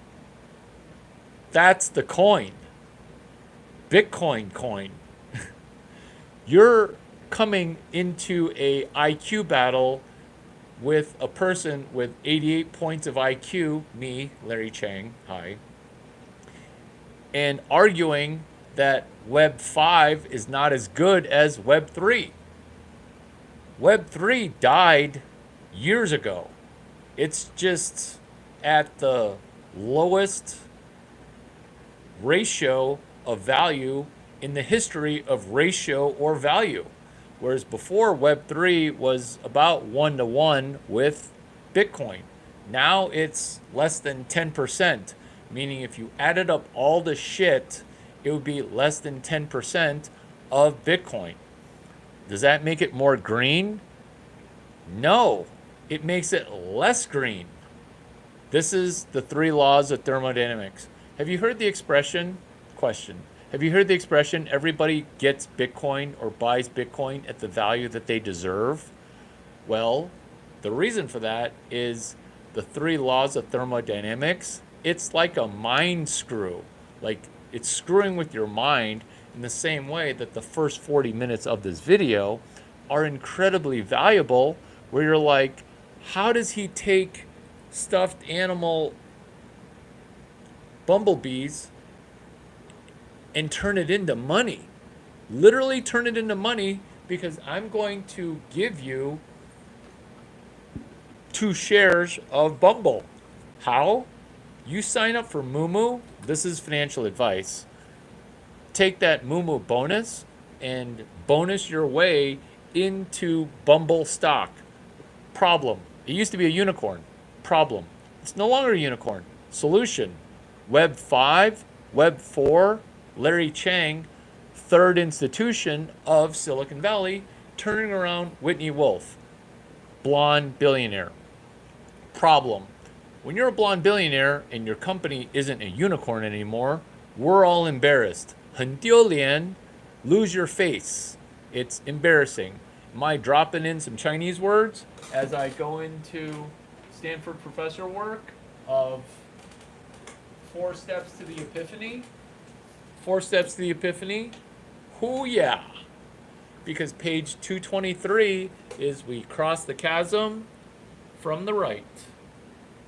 That's the coin. Bitcoin coin. You're coming into a IQ battle with a person with 88 points of IQ, me, Larry Chang, hi, and arguing that Web 5 is not as good as Web 3. Web 3 died years ago. It's just at the lowest ratio of value in the history of ratio or value. Whereas before, Web 3 was about 1-to-1 with Bitcoin. Now it's less than 10%, meaning if you added up all the shit, it would be less than 10% of Bitcoin. Does that make it more green? No, it makes it less green. This is the three laws of thermodynamics. Have you heard the expression? Question. Have you heard the expression, everybody gets Bitcoin or buys Bitcoin at the value that they deserve? Well, the reason for that is the three laws of thermodynamics. It's like a mind screw. Like it's screwing with your mind in the same way that the first 40 minutes of this video are incredibly valuable, where you're like, how does he take stuffed animal bumblebees and turn it into money? Literally turn it into money, because I'm going to give you 2 shares of Bumble. How? You sign up for Moomoo. This is financial advice. Take that Moomoo bonus and bonus your way into Bumble stock. Problem. It used to be a unicorn. Problem. It's no longer a unicorn. Solution. Web 5, Web 4, Larry Chang, third institution of Silicon Valley, turning around Whitney Wolf, blonde billionaire. Problem. When you're a blonde billionaire and your company isn't a unicorn anymore, we're all embarrassed. 很丢脸, lose your face. It's embarrassing. Am I dropping in some Chinese words as I go into Stanford professor work of 4 steps to the epiphany? 4 steps to the epiphany? Hoo yeah. Because page 223 is we cross the chasm from the right.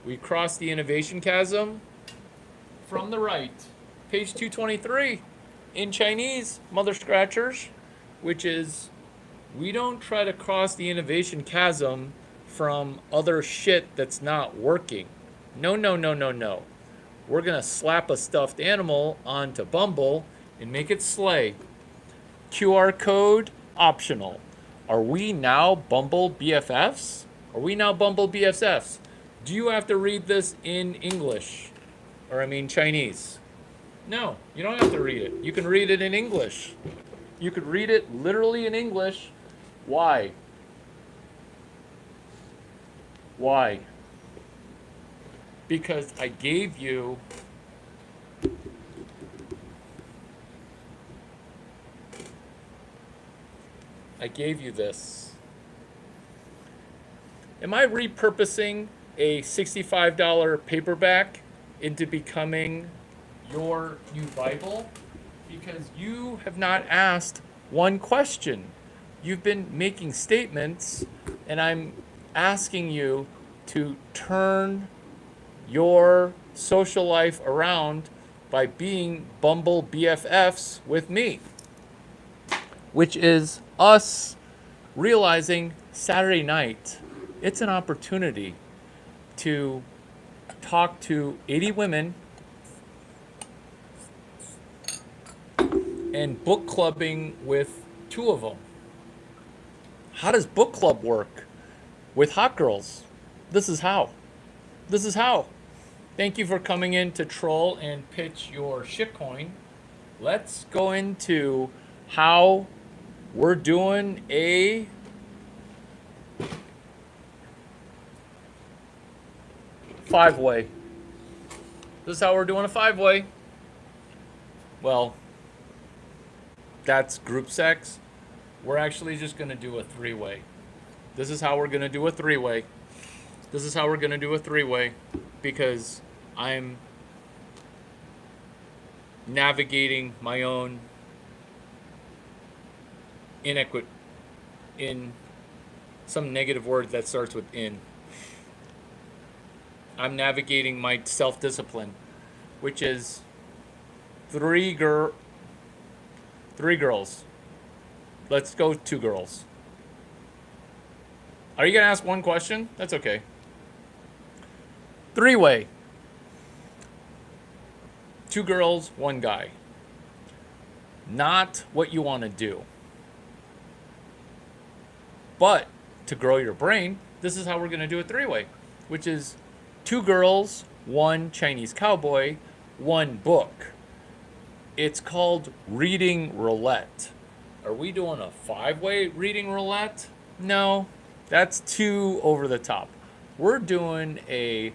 We cross the innovation chasm from the right. Page 223 in Chinese, mother scratchers, which is we don't try to cross the innovation chasm from other shit that's not working. No, no, no, no, no. We're going to slap a stuffed animal onto Bumble and make it slay. QR code optional. Are we now Bumble BFFs? Are we now Bumble BFFs? Do you have to read this in English? Or I mean Chinese? No, you don't have to read it. You can read it in English. You could read it literally in English. Why? Why? Because I gave you this. Am I repurposing a $65 paperback into becoming your new Bible? Because you have not asked one question. You've been making statements, and I'm asking you to turn your social life around by being Bumble BFFs with me, which is us realizing Saturday night, it's an opportunity to talk to 80 women and book clubbing with 2 of them. How does book club work with hot girls? This is how. Thank you for coming in to troll and pitch your shitcoin. Let's go into how we're doing a five-way. This is how we're doing a five-way. Well, that's group sex. We're actually just going to do a three-way. This is how we're going to do a three-way. This is how we're going to do a three-way because I'm navigating my own inequity in some negative word that starts with in. I'm navigating my self-discipline, which is three girls. Let's go two girls. Are you going to ask one question? That's okay. Three-way. Two girls, one guy. Not what you want to do. But to grow your brain, this is how we're going to do a three-way, which is two girls, one Chinese cowboy, one book. It's called reading roulette. Are we doing a five-way reading roulette? No, that's too over the top. We're doing a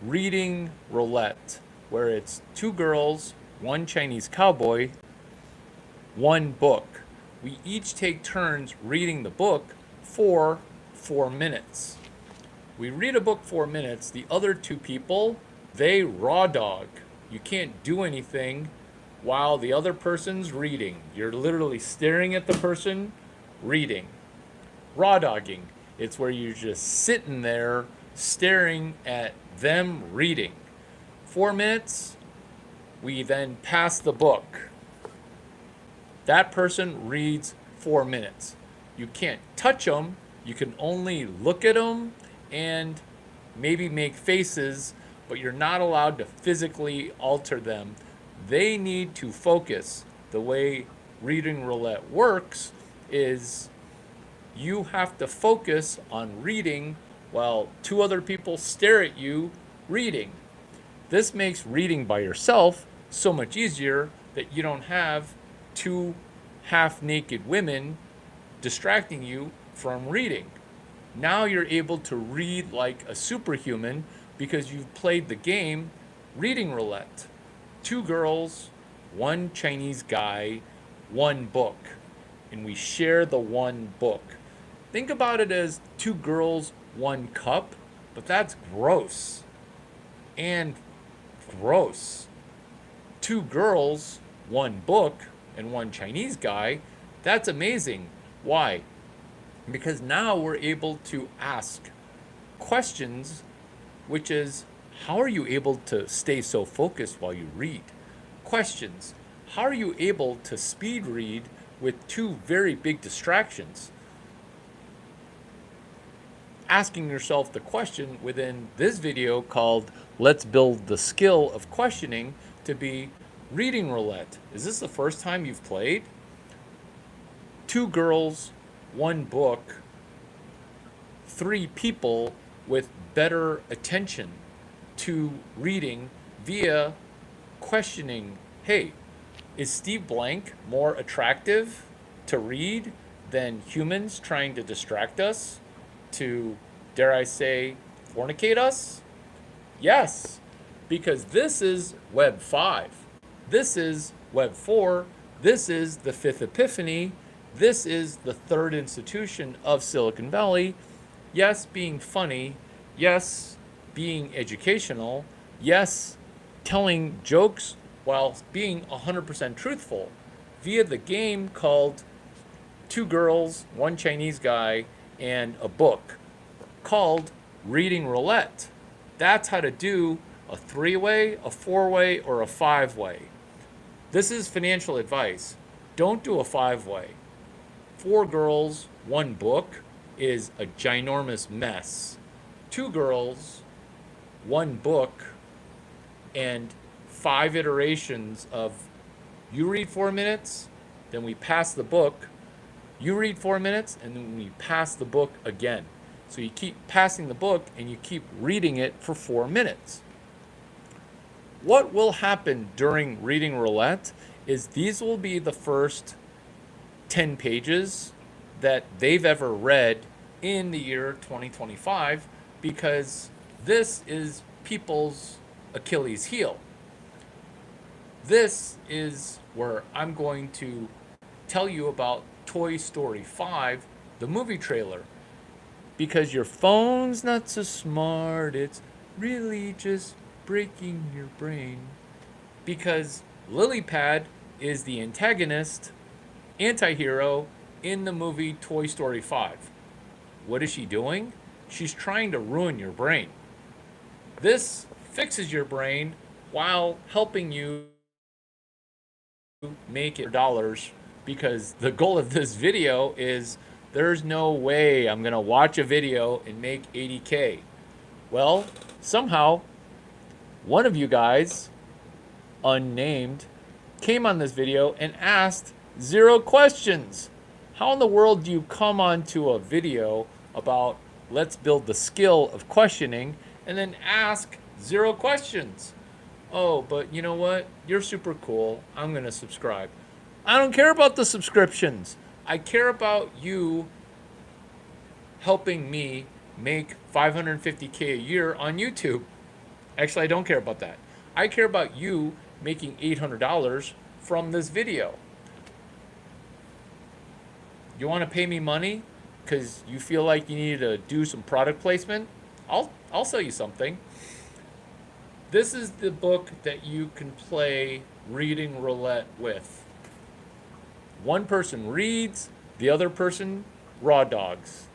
reading roulette where it's two girls, one Chinese cowboy, one book. We each take turns reading the book for 4 minutes. We read a book 4 minutes. The other two people, they raw dog. You can't do anything while the other person's reading. You're literally staring at the person reading. Raw dogging. It's where you're just sitting there staring at them reading. 4 minutes, we then pass the book. That person reads 4 minutes. You can't touch them. You can only look at them and maybe make faces, but you're not allowed to physically alter them. They need to focus. The way reading roulette works is you have to focus on reading while two other people stare at you reading. This makes reading by yourself so much easier that you don't have two half-naked women distracting you from reading. Now you're able to read like a superhuman because you've played the game reading roulette. Two girls, one Chinese guy, one book. And we share the one book. Think about it as two girls, one cup, but that's gross. And gross. Two girls, one book, and one Chinese guy, that's amazing. Why? Because now we're able to ask questions, which is, how are you able to stay so focused while you read? Questions. How are you able to speed read with two very big distractions? Asking yourself the question within this video called Let's Build the Skill of Questioning to be reading roulette. Is this the first time you've played? Two girls, one book, three people with better attention to reading via questioning. Hey, is Steve Blank more attractive to read than humans trying to distract us, to, dare I say, fornicate us? Yes, because this is Web 5. This is Web 4. This is the fifth epiphany. This is the third institution of Silicon Valley. Yes, being funny. Yes, being educational. Yes, telling jokes while being 100% truthful via the game called Two Girls, One Chinese Guy, and a book called Reading Roulette. That's how to do a three-way, a four-way, or a five-way. This is financial advice. Don't do a five-way. Four girls, one book is a ginormous mess. Two girls, one book, and 5 iterations of you read 4 minutes, then we pass the book, you read 4 minutes, and then we pass the book again. So you keep passing the book and you keep reading it for 4 minutes. what will happen during reading roulette is these will be the first 10 pages that they've ever read in the year 2025, because this is people's Achilles heel. This is where I'm going to tell you about Toy Story 5, the movie trailer. Because your phone's not so smart, it's really just breaking your brain. Because Lilypad is the antagonist, anti-hero in the movie Toy Story 5. What is she doing? She's trying to ruin your brain. This fixes your brain while helping you make it dollars, because the goal of this video is there's no way I'm going to watch a video and make 80K. Well, somehow one of you guys, unnamed, came on this video and asked 0 questions. How in the world do you come onto a video about let's build the skill of questioning and then ask 0 questions? Oh, but you know what? You're super cool. I'm going to subscribe. I don't care about the subscriptions. I care about you helping me make $550K a year on YouTube. Actually, I don't care about that. I care about you making $800 from this video. You want to pay me money because you feel like you need to do some product placement? I'll sell you something. This is the book that you can play reading roulette with. One person reads, the other person raw dogs.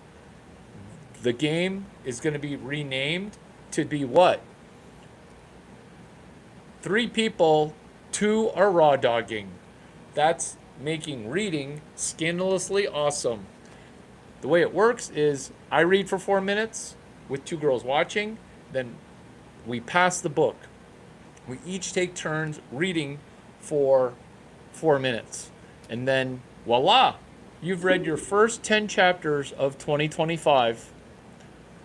The game is going to be renamed to be what? 3 people, 2 are raw dogging. That's making reading scandalously awesome. The way it works is I read for 4 minutes with 2 girls watching, then we pass the book. We each take turns reading for 4 minutes. And then voila, you've read your first 10 chapters of 2025.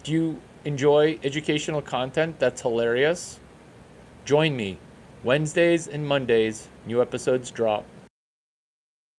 Do you enjoy educational content that's hilarious? Join me. Wednesdays and Mondays, new episodes drop.